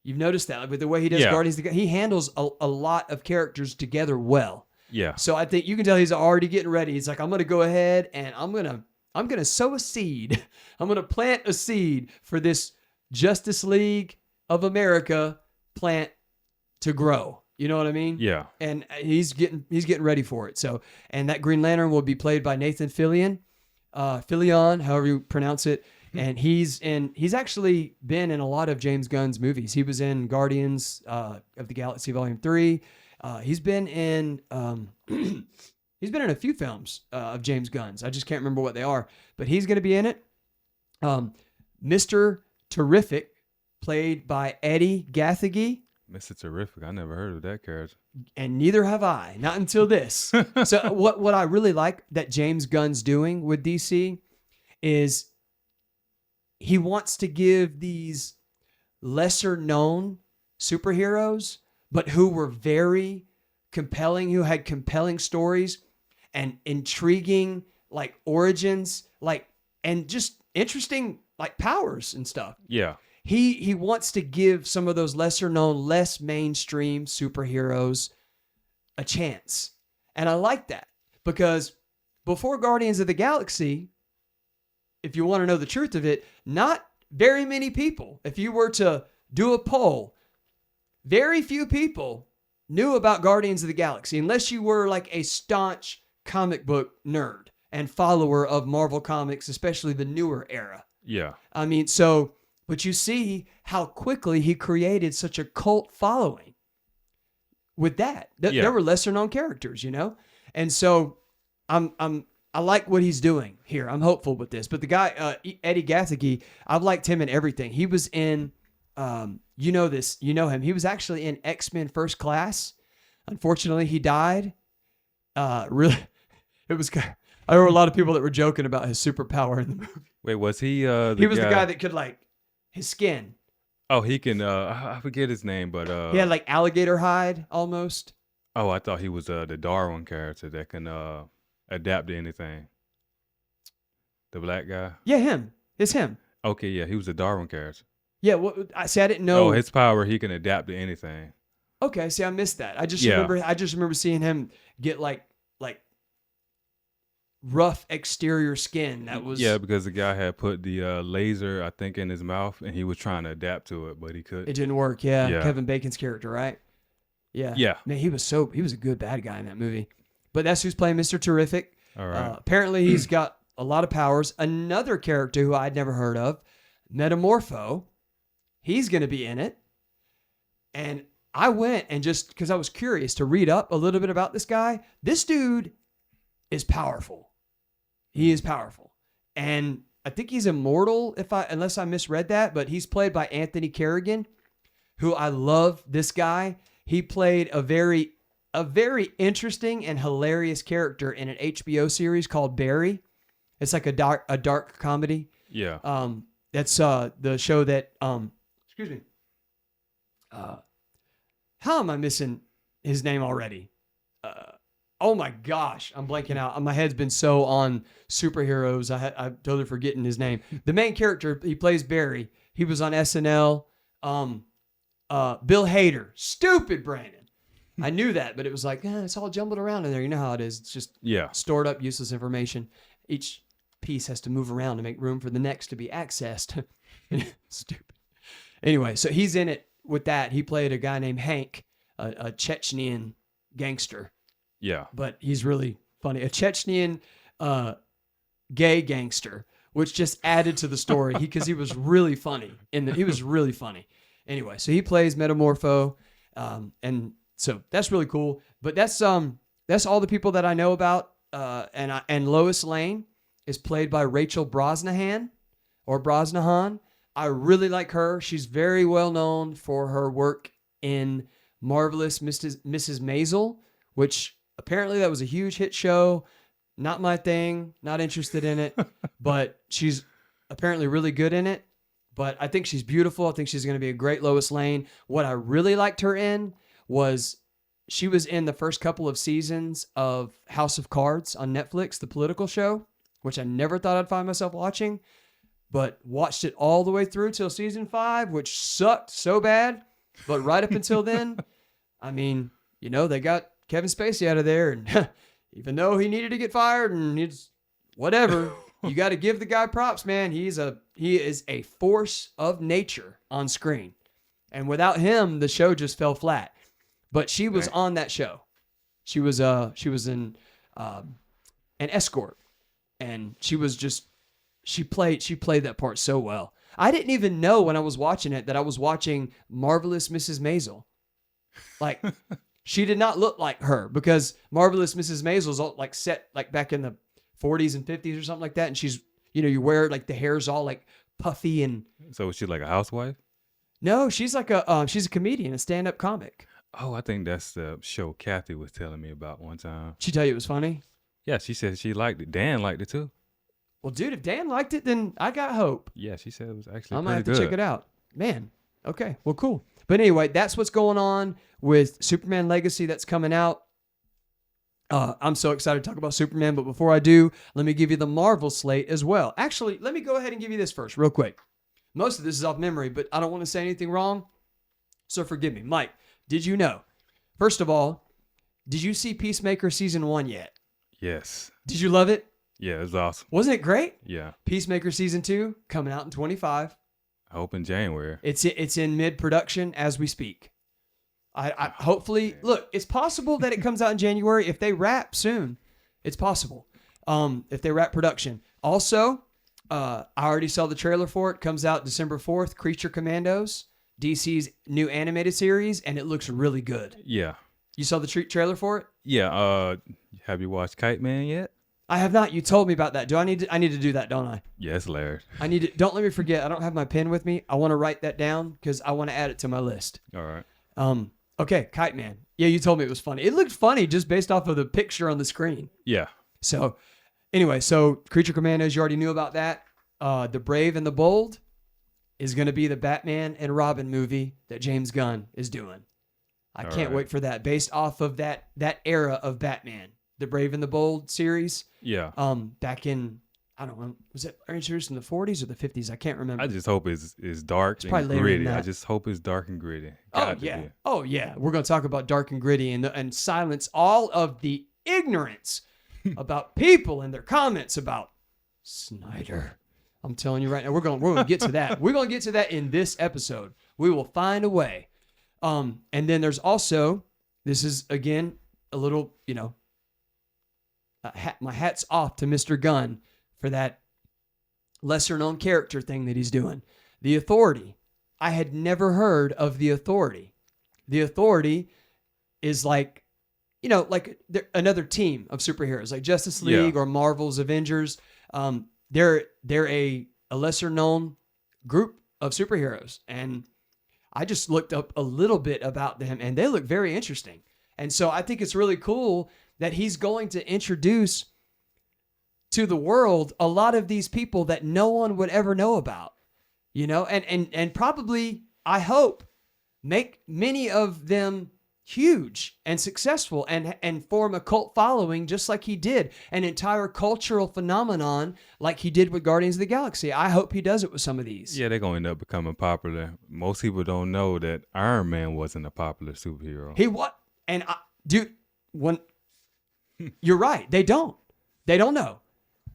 Speaker 1: You've noticed that, like with the way he does Guardians, he handles a lot of characters together well.
Speaker 2: Yeah.
Speaker 1: So I think you can tell he's already getting ready. He's like, I'm going to go ahead and I'm going to sow a seed. I'm going to plant a seed for this Justice League of America plant to grow. You know what I mean?
Speaker 2: Yeah.
Speaker 1: And he's getting ready for it. So, and that Green Lantern will be played by Nathan Fillion. Fillion, however you pronounce it. And he's actually been in a lot of James Gunn's movies. He was in Guardians of the Galaxy Volume 3. He's been in he's been in a few films of James Gunn's. I just can't remember what they are, but he's going to be in it. Mr. Terrific, played by Eddie Gathegi.
Speaker 2: Mr. Terrific. I never heard of that character.
Speaker 1: And neither have I, not until this. So what I really like that James Gunn's doing with DC is he wants to give these lesser known superheroes, but who were very compelling, who had compelling stories and intriguing like origins, like, and just interesting like powers and stuff.
Speaker 2: Yeah.
Speaker 1: He wants to give some of those lesser known, less mainstream superheroes a chance. And I like that because before Guardians of the Galaxy, if you want to know the truth of it, not very many people, if you were to do a poll, very few people knew about Guardians of the Galaxy unless you were like a staunch comic book nerd and follower of Marvel Comics, especially the newer era.
Speaker 2: Yeah.
Speaker 1: I mean, so, but you see how quickly he created such a cult following with that. There were lesser known characters, you know? And so I like what he's doing here. I'm hopeful with this. But the guy, Eddie Gathegi, I've liked him in everything. He was in, you know him. He was actually in X-Men First Class. Unfortunately, he died. Really, it was. I know a lot of people that were joking about his superpower in the movie.
Speaker 2: Wait, was he?
Speaker 1: He was the guy that could like his skin.
Speaker 2: Oh, he can. I forget his name, but
Speaker 1: he had like alligator hide almost.
Speaker 2: Oh, I thought he was the Darwin character that can adapt to anything. The black guy?
Speaker 1: Yeah, him. It's him.
Speaker 2: Okay, yeah, he was a Darwin character.
Speaker 1: Yeah, well, I didn't know.
Speaker 2: Oh, his power, he can adapt to anything.
Speaker 1: Okay, see, I missed that. I just remember seeing him get like rough exterior skin. That was
Speaker 2: because the guy had put the laser, I think, in his mouth, and he was trying to adapt to it, but he couldn't.
Speaker 1: It didn't work. Yeah, Kevin Bacon's character, right? Yeah.
Speaker 2: Yeah.
Speaker 1: Man, he was a good bad guy in that movie. But that's who's playing Mr. Terrific.
Speaker 2: All right.
Speaker 1: Apparently, he's got a lot of powers. Another character who I'd never heard of, Metamorpho, he's going to be in it. And I went and just because I was curious to read up a little bit about this guy. This dude is powerful. He is powerful. And I think he's immortal unless I misread that, but he's played by Anthony Carrigan, who I love this guy. He played a very interesting and hilarious character in an HBO series called Barry. It's like a dark comedy.
Speaker 2: Yeah.
Speaker 1: That's the show that excuse me. How am I missing his name already? Oh my gosh, I'm blanking out. My head's been so on superheroes. I'm totally forgetting his name. The main character, he plays Barry. He was on SNL. Bill Hader. Stupid Brandon. I knew that, but it was like, it's all jumbled around in there. You know how it is. It's just stored up useless information. Each piece has to move around to make room for the next to be accessed. Stupid. Anyway, so he's in it with that. He played a guy named Hank, a Chechnyan gangster.
Speaker 2: Yeah.
Speaker 1: But he's really funny. A Chechnyan gay gangster, which just added to the story because he was really funny. He was really funny. Anyway, so he plays Metamorpho, and so that's really cool. But that's all the people that I know about. And Lois Lane is played by Rachel Brosnahan. I really like her. She's very well known for her work in Marvelous Mrs. Maisel, which apparently that was a huge hit show. Not my thing. Not interested in it. But she's apparently really good in it. But I think she's beautiful. I think she's going to be a great Lois Lane. What I really liked her in was she was in the first couple of seasons of House of Cards on Netflix, the political show, which I never thought I'd find myself watching, but watched it all the way through till season 5, which sucked so bad. But right up until then, I mean, they got Kevin Spacey out of there, and even though he needed to get fired and he's whatever, you got to give the guy props, man. He is a force of nature on screen. And without him, the show just fell flat. But she was on that show. She was in an escort. and she played that part so well. I didn't even know when I was watching it that I was watching Marvelous Mrs. Maisel. Like, she did not look like her, because Marvelous Mrs. Maisel's all like set like back in the 40s and 50s or something like that, and she's, you wear like the hair's all like puffy and.
Speaker 2: So was she like a housewife?
Speaker 1: No, she's like she's a comedian, a stand-up comic.
Speaker 2: Oh, I think that's the show Kathy was telling me about one time.
Speaker 1: She tell you it was funny?
Speaker 2: Yeah, she said she liked it. Dan liked it too.
Speaker 1: Well, dude, if Dan liked it, then I got hope.
Speaker 2: Yeah, she said it was actually
Speaker 1: I might have to
Speaker 2: pretty
Speaker 1: check
Speaker 2: good.
Speaker 1: it out. Man, okay, well, cool. But anyway, that's what's going on with Superman Legacy that's coming out. I'm so excited to talk about Superman, but before I do, let me give you the Marvel slate as well. Actually, let me go ahead and give you this first, real quick. Most of this is off memory, but I don't want to say anything wrong, so forgive me. Mike, did you know? First of all, did you see Peacemaker Season 1 yet?
Speaker 2: Yes.
Speaker 1: Did you love it?
Speaker 2: Yeah, it was awesome.
Speaker 1: Wasn't it great?
Speaker 2: Yeah.
Speaker 1: Peacemaker Season 2 coming out in 25.
Speaker 2: I hope in January.
Speaker 1: It's in mid-production as we speak. I hopefully, look, it's possible that it comes out in January if they wrap soon. It's possible. If they wrap production. Also, I already saw the trailer for it. Comes out December 4th, Creature Commandos, DC's new animated series, and it looks really good.
Speaker 2: Yeah.
Speaker 1: You saw the trailer for it?
Speaker 2: Yeah. Have you watched Kite Man yet?
Speaker 1: I have not. You told me about that. I need to do that, don't I?
Speaker 2: Yes, Larry.
Speaker 1: Don't let me forget. I don't have my pen with me. I want to write that down because I want to add it to my list.
Speaker 2: All right.
Speaker 1: Okay, Kite Man. Yeah, you told me it was funny. It looked funny just based off of the picture on the screen.
Speaker 2: Yeah.
Speaker 1: So, anyway, Creature Commandos, you already knew about that. The Brave and the Bold is going to be the Batman and Robin movie that James Gunn is doing. I can't wait for that. Based off of that era of Batman, the Brave and the Bold series.
Speaker 2: Yeah.
Speaker 1: Back in, I don't know, was it introduced in the 40s or the 50s? I can't remember.
Speaker 2: I just hope it's dark and gritty. I just hope it's dark and gritty.
Speaker 1: Oh yeah. We're going to talk about dark and gritty and silence all of the ignorance about people and their comments about Snyder. I'm telling you right now, we're going to get to that. We're going to get to that in this episode. We will find a way. And then there's also, this is again a little, my hat's off to Mr. Gunn for that lesser known character thing that he's doing. The Authority. I had never heard of The Authority. The Authority is like, another team of superheroes, like Justice League or Marvel's Avengers. They're a lesser known group of superheroes. And I just looked up a little bit about them and they look very interesting. And so I think it's really cool that he's going to introduce to the world a lot of these people that no one would ever know about, and probably, I hope, make many of them huge and successful and form a cult following just like he did, an entire cultural phenomenon like he did with Guardians of the Galaxy. I hope he does it with some of these.
Speaker 2: Yeah, they're going to end up becoming popular. Most people don't know that Iron Man wasn't a popular superhero.
Speaker 1: He what? And you're right. They don't know.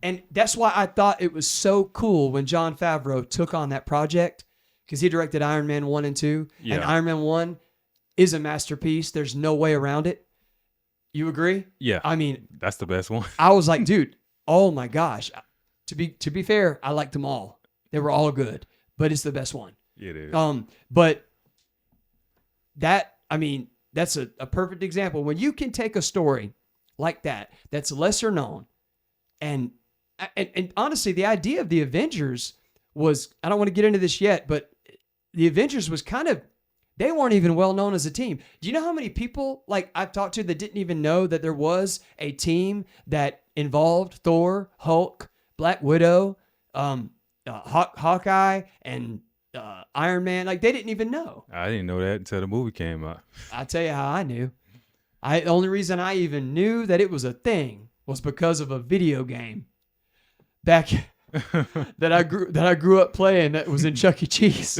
Speaker 1: And that's why I thought it was so cool when Jon Favreau took on that project, because he directed Iron Man 1 and 2. Yeah. And Iron Man 1 is a masterpiece. There's no way around it. You agree?
Speaker 2: Yeah.
Speaker 1: I mean,
Speaker 2: that's the best one.
Speaker 1: I was like, dude, oh my gosh. To be fair, I liked them all. They were all good, but it's the best one.
Speaker 2: It is.
Speaker 1: But that's a perfect example. When you can take a story like that's lesser known, and honestly, the idea of the Avengers was, I don't want to get into this yet, but the Avengers was they weren't even well known as a team. Do you know how many people like I've talked to that didn't even know that there was a team that involved Thor, Hulk, Black Widow, Hawkeye, and Iron Man? Like, they didn't even know.
Speaker 2: I didn't know that until the movie came out.
Speaker 1: I'll tell you how I knew. The only reason I even knew that it was a thing was because of a video game back that I grew up playing that was in Chuck E. Cheese.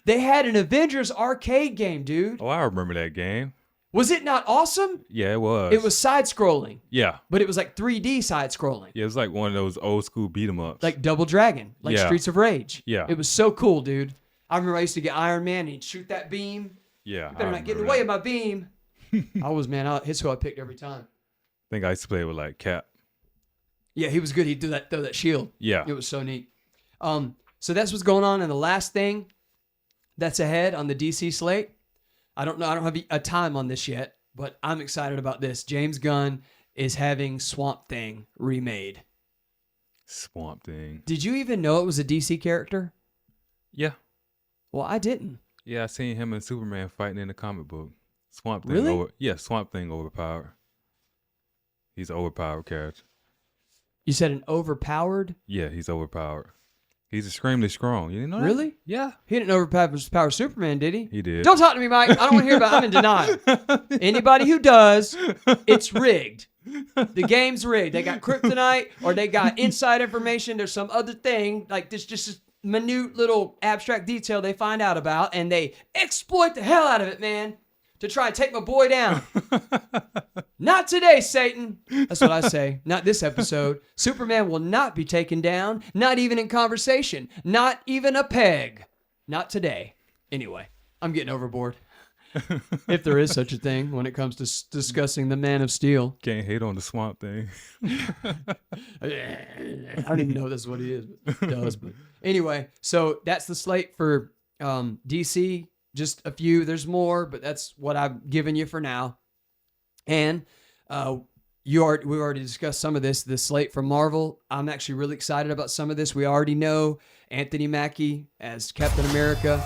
Speaker 1: They had an Avengers arcade game, dude.
Speaker 2: Oh, I remember that game.
Speaker 1: Was it not awesome?
Speaker 2: Yeah, it was.
Speaker 1: It was side-scrolling.
Speaker 2: Yeah.
Speaker 1: But it was like 3D side-scrolling.
Speaker 2: Yeah, it was like one of those old school beat-em-ups.
Speaker 1: Like Double Dragon, like Streets of Rage.
Speaker 2: Yeah.
Speaker 1: It was so cool, dude. I remember I used to get Iron Man and he'd shoot that beam.
Speaker 2: Yeah.
Speaker 1: You better not get in the way of my beam. His who I picked every time.
Speaker 2: I think I used to play with like Cap.
Speaker 1: Yeah, he was good. He'd throw that shield.
Speaker 2: Yeah.
Speaker 1: It was so neat. So that's what's going on. And the last thing that's ahead on the DC slate, I don't know. I don't have a time on this yet, but I'm excited about this. James Gunn is having Swamp Thing remade.
Speaker 2: Swamp Thing.
Speaker 1: Did you even know it was a DC character?
Speaker 2: Yeah.
Speaker 1: Well, I didn't.
Speaker 2: Yeah, I seen him and Superman fighting in the comic book. Swamp Thing.
Speaker 1: Really?
Speaker 2: Swamp Thing overpowered. He's an overpowered character.
Speaker 1: You said an overpowered?
Speaker 2: Yeah, he's overpowered. He's extremely strong. You didn't know that?
Speaker 1: Really?
Speaker 2: Yeah.
Speaker 1: He didn't overpower Superman, did he?
Speaker 2: He did.
Speaker 1: Don't talk to me, Mike. I don't want to hear about it. I'm in denial. Anybody who does, it's rigged. The game's rigged. They got kryptonite or they got inside information. There's some other thing, like this just minute little abstract detail they find out about, and they exploit the hell out of it, man, to try and take my boy down. Not today, Satan. That's what I say. Not this episode. Superman will not be taken down, not even in conversation, not even a peg. Not today. Anyway, I'm getting overboard. If there is such a thing when it comes to discussing the Man of Steel.
Speaker 2: Can't hate on the Swamp Thing.
Speaker 1: I don't even know if that's what he is, but it does. But anyway, so that's the slate for DC. Just a few. There's more, but that's what I've given you for now. And we already discussed some of this. The slate for Marvel. I'm actually really excited about some of this. We already know Anthony Mackie as Captain America.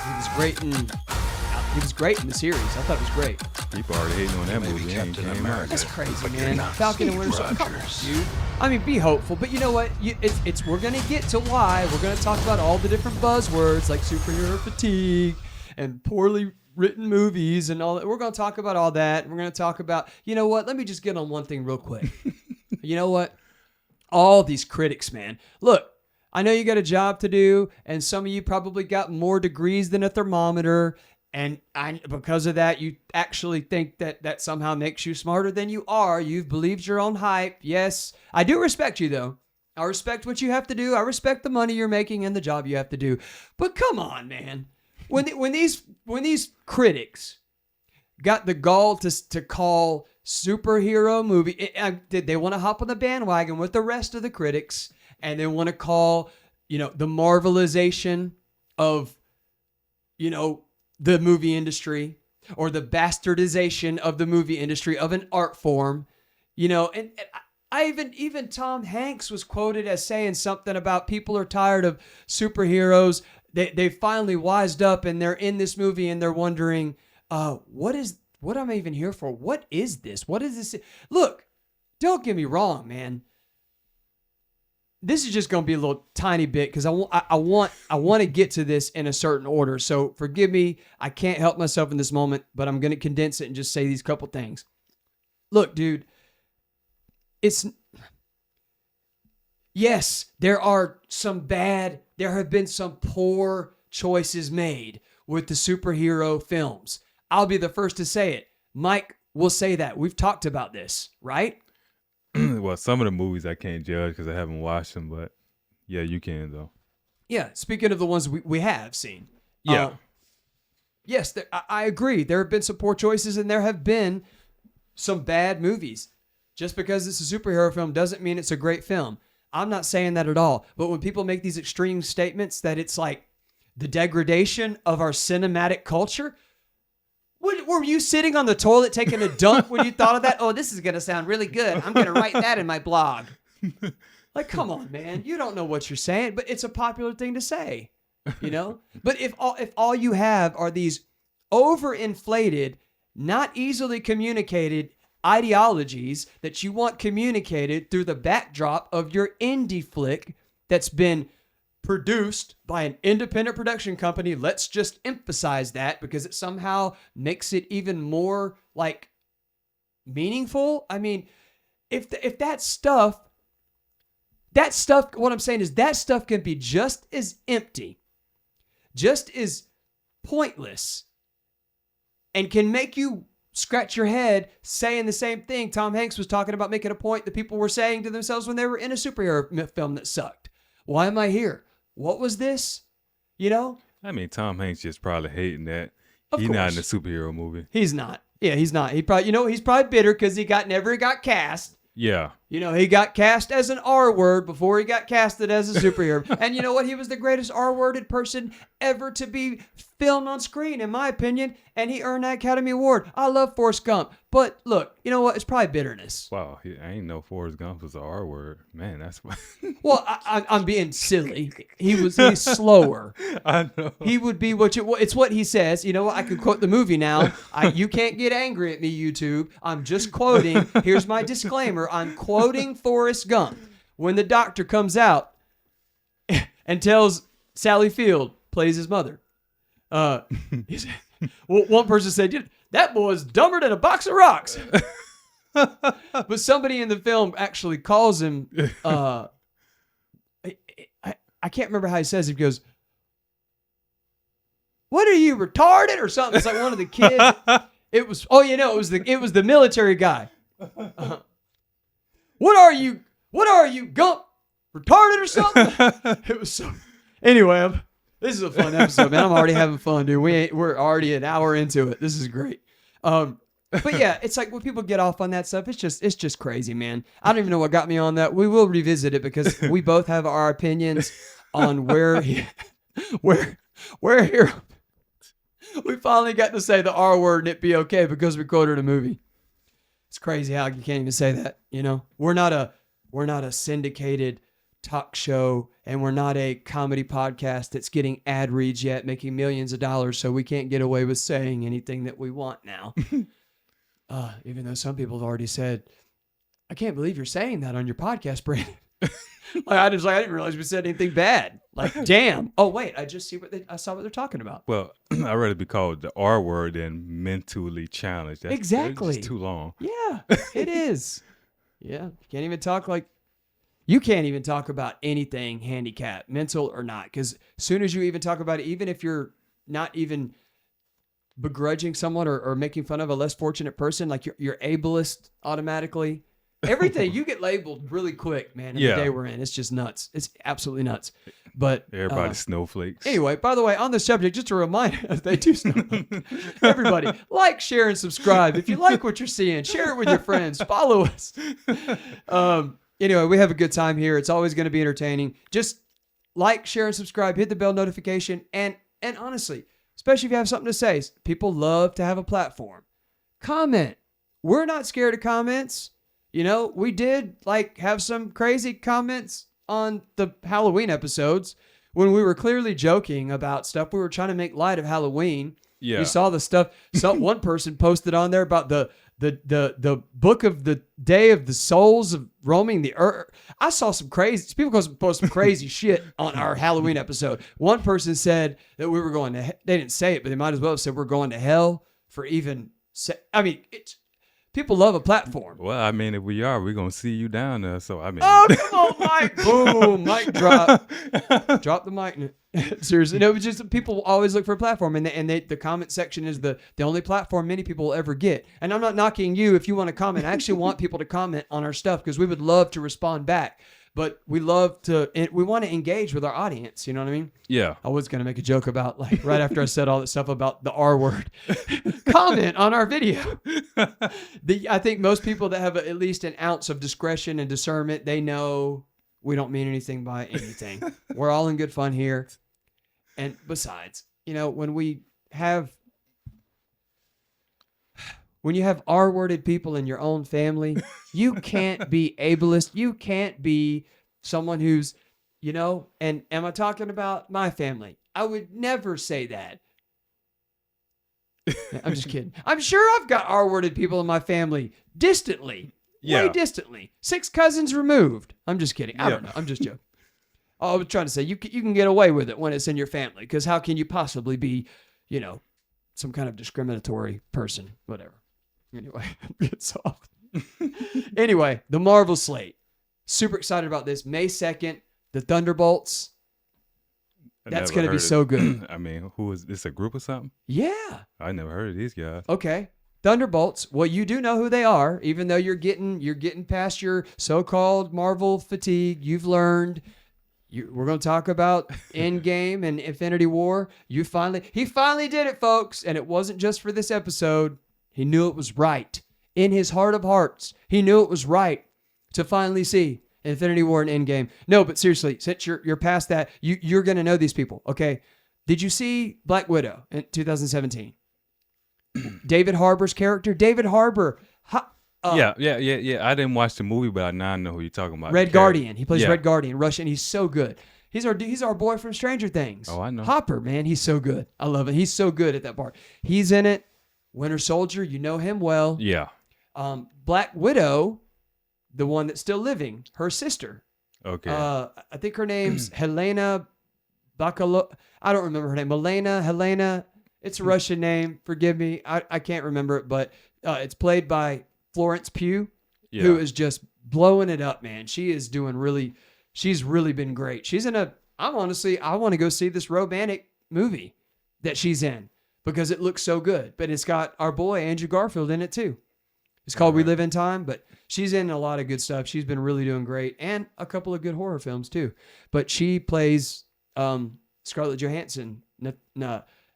Speaker 1: He was great in the series. I thought it was great.
Speaker 2: People already hating on that movie.
Speaker 3: Captain America.
Speaker 1: That's crazy, man. Falcon and Winter Soldier. Come on, dude. I mean, be hopeful, but you know what? We're gonna get to why. We're gonna talk about all the different buzzwords like superhero fatigue and poorly written movies and all that. We're gonna talk about all that. We're gonna talk about, you know what? Let me just get on one thing real quick. You know what? All these critics, man. Look, I know you got a job to do, and some of you probably got more degrees than a thermometer. And because of that, you actually think that somehow makes you smarter than you are. You've believed your own hype. Yes, I do respect you, though. I respect what you have to do. I respect the money you're making and the job you have to do. But come on, man. When these critics got the gall to call superhero movie, they want to hop on the bandwagon with the rest of the critics, and they want to call, the Marvelization of, the movie industry, or the bastardization of the movie industry of an art form, and I even Tom Hanks was quoted as saying something about people are tired of superheroes. They finally wised up and they're in this movie and they're wondering, what am I even here for? What is this? What is this? Look, don't get me wrong, man. This is just going to be a little tiny bit because I want to get to this in a certain order. So forgive me. I can't help myself in this moment, but I'm going to condense it and just say these couple things. Look, dude, yes, there have been some poor choices made with the superhero films. I'll be the first to say it. Mike will say that. We've talked about this, right?
Speaker 2: Well, some of the movies I can't judge because I haven't watched them, but yeah, you can though.
Speaker 1: Yeah, speaking of the ones we have seen.
Speaker 2: Yeah.
Speaker 1: Yes, I agree. There have been some poor choices and there have been some bad movies. Just because it's a superhero film doesn't mean it's a great film. I'm not saying that at all. But when people make these extreme statements that it's like the degradation of our cinematic culture, were you sitting on the toilet taking a dump when you thought of that? Oh, this is going to sound really good. I'm going to write that in my blog. Like, come on, man. You don't know what you're saying, but it's a popular thing to say, But if all you have are these overinflated, not easily communicated ideologies that you want communicated through the backdrop of your indie flick that's been produced by an independent production company. Let's just emphasize that because it somehow makes it even more like meaningful. I mean, if that stuff, what I'm saying is that stuff can be just as empty, just as pointless, and can make you scratch your head saying the same thing Tom Hanks was talking about, making a point that people were saying to themselves when they were in a superhero film that sucked. Why am I here? What was this?
Speaker 2: I mean, Tom Hanks just probably hating that he's not in a superhero movie.
Speaker 1: He's not. Yeah, he's not. He probably, he's probably bitter because he never got cast.
Speaker 2: Yeah.
Speaker 1: You know, he got cast as an R word before he got casted as a superhero. And you know what? He was the greatest R-worded person ever to be filmed on screen, in my opinion. And he earned that Academy Award. I love Forrest Gump. But look, you know what? It's probably bitterness.
Speaker 2: Wow, I ain't know Forrest Gump was an R word. Man, that's what.
Speaker 1: Well, I'm being silly. He's slower.
Speaker 2: I know.
Speaker 1: He would be it's what he says. You know what? I can quote the movie now. You can't get angry at me, YouTube. I'm just quoting. Here's my disclaimer. I'm quoting Forrest Gump. When the doctor comes out and tells Sally Field, plays his mother. Well, one person said, that boy's dumber than a box of rocks. But somebody in the film actually calls him, I can't remember how he says it. He goes, what are you, retarded or something? It's like one of the kids. It was the military guy. What are you, Gump? Retarded or something? It was so. Anyway, this is a fun episode, man. I'm already having fun, dude. We're already an hour into it. This is great. But yeah, it's like when people get off on that stuff, it's just crazy, man. I don't even know what got me on that. We will revisit it because we both have our opinions on where here. We finally got to say the R word and it be okay because we quoted a movie. It's crazy how you can't even say that. You know, we're not a syndicated talk show, and we're not a comedy podcast that's getting ad reads yet, making millions of dollars, so we can't get away with saying anything that we want now. Even though some people have already said, I can't believe you're saying that on your podcast, Brandon. I didn't realize we said anything bad. Like, damn. Oh, wait, I saw what they're talking about.
Speaker 2: Well, I'd rather be called the R word than mentally challenged.
Speaker 1: Exactly.
Speaker 2: That's too long.
Speaker 1: Yeah, it is. Yeah. You can't even talk about anything handicapped, mental or not. Because as soon as you even talk about it, even if you're not even begrudging someone or making fun of a less fortunate person, like you're ableist automatically. Everything, you get labeled really quick, man, in the day we're in. It's just nuts. It's absolutely nuts. But
Speaker 2: everybody's snowflakes.
Speaker 1: Anyway, by the way, on the subject, just a reminder, they do snowflakes. Everybody, like, share, and subscribe. If you like what you're seeing, share it with your friends. Follow us. Anyway, we have a good time here. It's always going to be entertaining. Just like, share, and subscribe. Hit the bell notification. And honestly, especially if you have something to say, people love to have a platform. Comment. We're not scared of comments. You know, we did have some crazy comments on the Halloween episodes when we were clearly joking about stuff. We were trying to make light of Halloween. Yeah. You saw the stuff. One person posted on there about the book of the Day of the Souls of Roaming the Earth. I saw some crazy people post some crazy shit on our Halloween episode. One person said that we were going to. They didn't say it, but they might as well have said we're going to hell for even. People love a platform.
Speaker 2: Well, I mean, if we are, we're going to see you down there. So, I mean.
Speaker 1: Oh, come on, Mike. Boom. Mic drop. Drop the mic. Seriously. No, it's just people always look for a platform. And the comment section is the only platform many people will ever get. And I'm not knocking you if you want to comment. I actually want people to comment on our stuff because we would love to respond back. But we want to engage with our audience. You know what I mean?
Speaker 2: Yeah.
Speaker 1: I was going to make a joke about, right after I said all that stuff about the R word, comment on our video. I think most people that have at least an ounce of discretion and discernment, they know we don't mean anything by anything. We're all in good fun here. And besides, when you have R-worded people in your own family, you can't be ableist. You can't be someone who's, and am I talking about my family? I would never say that. I'm just kidding. I'm sure I've got R-worded people in my family distantly, way distantly. 6 cousins removed. I'm just kidding. I don't know. I'm just joking. I was trying to say you can get away with it when it's in your family because how can you possibly be, some kind of discriminatory person, whatever. Anyway, it's off. Anyway, the Marvel slate. Super excited about this. May 2nd, the Thunderbolts. That's going to be so good.
Speaker 2: I mean, who is this? A group or something?
Speaker 1: Yeah.
Speaker 2: I never heard of these guys.
Speaker 1: Okay. Thunderbolts. Well, you do know who they are, even though you're getting past your so-called Marvel fatigue. You've learned. We're going to talk about Endgame and Infinity War. He finally did it, folks. And it wasn't just for this episode. He knew it was right. In his heart of hearts, he knew it was right. to finally see Infinity War and Endgame. No, but seriously, since you're past that, you're gonna know these people. Okay, did you see Black Widow in 2017? David Harbour's character, David Harbour.
Speaker 2: Yeah. I didn't watch the movie, but I now know who you're talking about.
Speaker 1: Red Guardian. He plays Red Guardian, Russian. He's so good. He's our boy from Stranger Things.
Speaker 2: Oh, I know.
Speaker 1: Hopper, man, he's so good. I love it. He's so good at that part. He's in it. Winter Soldier, you know him well.
Speaker 2: Yeah.
Speaker 1: Black Widow, the one that's still living, her sister.
Speaker 2: Okay.
Speaker 1: I think her name's Helena Bacalo. I don't remember her name. Helena. It's a Russian name. Forgive me. I can't remember it, but it's played by Florence Pugh, who is just blowing it up, man. She is doing she's really been great. She's in I want to go see this romantic movie that she's in because it looks so good. But it's got our boy Andrew Garfield in it too. It's called We Live in Time, but she's in a lot of good stuff. She's been really doing great, and a couple of good horror films too. But she plays Scarlett Johansson.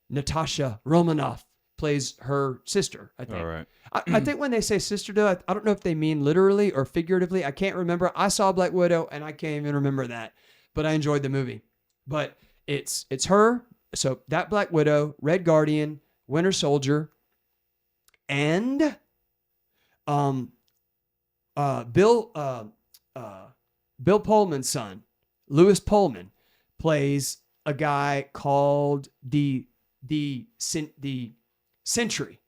Speaker 1: Natasha Romanoff plays her sister, I think.
Speaker 2: All right.
Speaker 1: I think when they say sister, though, I don't know if they mean literally or figuratively. I can't remember. I saw Black Widow, and I can't even remember that. But I enjoyed the movie. But it's her. So that Black Widow, Red Guardian, Winter Soldier, and Bill Pullman's son, Lewis Pullman, plays a guy called the Sentry.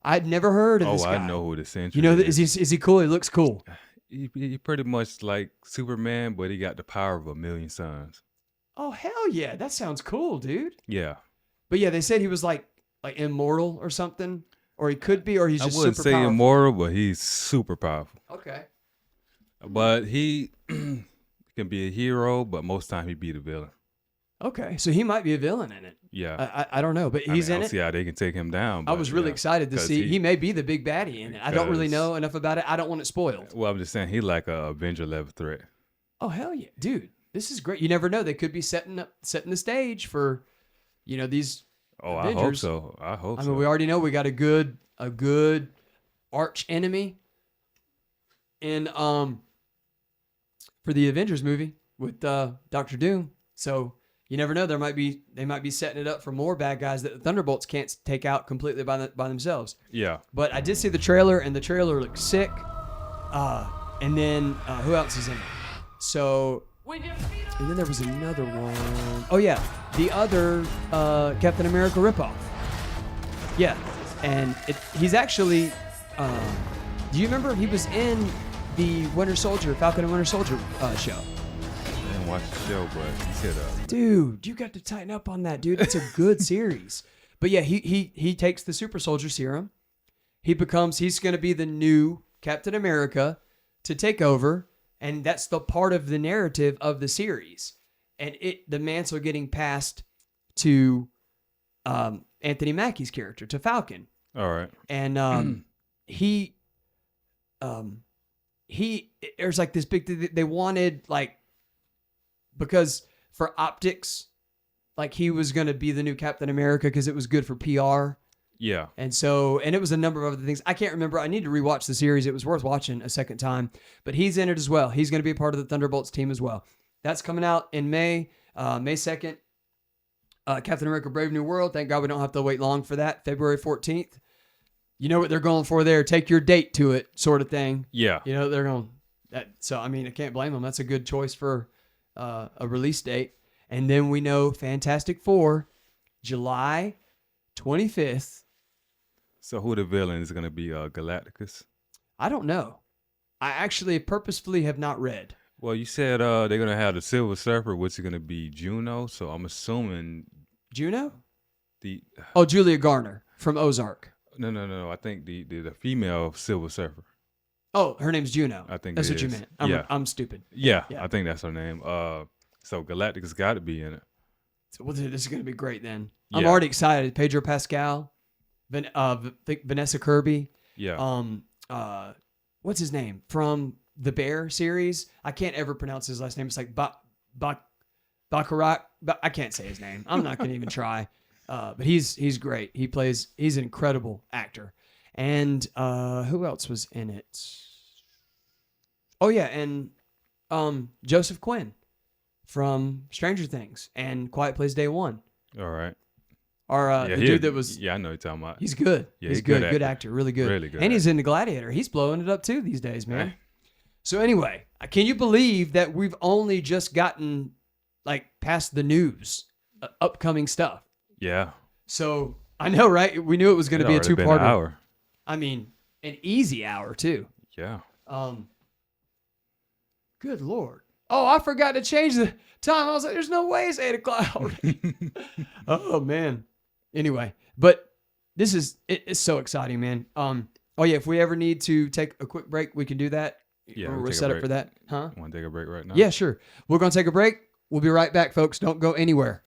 Speaker 1: I'd never heard of this guy.
Speaker 2: Oh, I know who the Sentry
Speaker 1: is. You know,
Speaker 2: is
Speaker 1: he cool? He looks cool.
Speaker 2: He pretty much like Superman, but he got the power of a million suns.
Speaker 1: Oh, hell yeah. That sounds cool, dude.
Speaker 2: Yeah.
Speaker 1: But yeah, they said he was like immortal or something. Or he could be, or he's just super powerful.
Speaker 2: I wouldn't say immortal, but he's super powerful.
Speaker 1: Okay.
Speaker 2: But he can be a hero, but most time he be the villain.
Speaker 1: Okay, so he might be a villain in it.
Speaker 2: Yeah.
Speaker 1: I don't know, but he's in it.
Speaker 2: See how they can take him down.
Speaker 1: I was really excited to see. He may be the big baddie in it. I don't really know enough about it. I don't want it spoiled.
Speaker 2: Well, I'm just saying he's like a Avenger level threat.
Speaker 1: Oh, hell yeah. Dude, this is great. You never know. They could be setting the stage for, these Avengers.
Speaker 2: I hope so.
Speaker 1: I mean, we already know we got a good arch enemy in for the Avengers movie with Dr. Doom. So you never know. They might be setting it up for more bad guys that the Thunderbolts can't take out completely by themselves.
Speaker 2: Yeah.
Speaker 1: But I did see the trailer, and the trailer looks sick. And then who else is in it? So, and then there was another one. Oh yeah, the other Captain America ripoff. Yeah, and he's actually. Do you remember he was in the Falcon and Winter Soldier show?
Speaker 2: I didn't watch the show, but he said,
Speaker 1: dude, you got to tighten up on that, dude. It's a good series. But yeah, he takes the super soldier serum. He's going to be the new Captain America to take over. And that's the part of the narrative of the series. And the mantle getting passed to Anthony Mackie's character, to Falcon.
Speaker 2: all right.
Speaker 1: And there's like this big, they wanted like, because for optics, like he was going to be the new Captain America because it was good for PR.
Speaker 2: Yeah.
Speaker 1: And it was a number of other things. I can't remember. I need to rewatch the series. It was worth watching a second time, but he's in it as well. He's going to be a part of the Thunderbolts team as well. That's coming out in May 2nd. Captain America Brave New World. Thank God we don't have to wait long for that. February 14th. You know what they're going for there. Take your date to it sort of thing.
Speaker 2: Yeah.
Speaker 1: You know, they're going that. So, I mean, I can't blame them. That's a good choice for a release date. And then we know Fantastic Four, July 25th.
Speaker 2: So who the villain is going to be? Galactus?
Speaker 1: I don't know. I actually purposefully have not read.
Speaker 2: Well, you said they're going to have the Silver Surfer, which is going to be Juno. So I'm assuming
Speaker 1: Juno?
Speaker 2: the
Speaker 1: Julia Garner from Ozark.
Speaker 2: No. I think the female Silver Surfer.
Speaker 1: Oh, her name's Juno.
Speaker 2: I think
Speaker 1: that's what
Speaker 2: is.
Speaker 1: you meant. I'm stupid.
Speaker 2: Yeah, I think that's her name. So Galactus got to be in it.
Speaker 1: So, well, this is going to be great then.
Speaker 2: Yeah.
Speaker 1: I'm already excited. Pedro Pascal, Vanessa Kirby.
Speaker 2: Yeah.
Speaker 1: What's his name from the Bear series? I can't ever pronounce his last name. It's like Baccarat. I can't say his name. I'm not going to even try. But he's great. He's an incredible actor. And who else was in it? Oh yeah, and Joseph Quinn from Stranger Things and Quiet Place Day One.
Speaker 2: All right.
Speaker 1: Or the dude that was.
Speaker 2: Yeah, I know what you're talking about.
Speaker 1: He's good.
Speaker 2: Yeah,
Speaker 1: he's good. Good actor. Really good.
Speaker 2: Really good.
Speaker 1: And he's in The Gladiator. He's blowing it up too these days, man. So anyway, can you believe that we've only just gotten like past the news, upcoming stuff?
Speaker 2: Yeah.
Speaker 1: So I know, right? We knew it was going to be a
Speaker 2: It's already been
Speaker 1: two-parter.
Speaker 2: an hour.
Speaker 1: I mean, an easy hour too.
Speaker 2: Yeah.
Speaker 1: Good Lord. Oh, I forgot to change the time. I was like, there's no way it's 8 o'clock already. Oh man. Anyway, but this is it's so exciting, man. Oh yeah, if we ever need to take a quick break, we can do that.
Speaker 2: Yeah,
Speaker 1: we're
Speaker 2: take a
Speaker 1: set up
Speaker 2: break.
Speaker 1: for that. Huh?
Speaker 2: Want to take a break right now?
Speaker 1: Yeah, sure. We're gonna take a break. We'll be right back, folks. Don't go anywhere.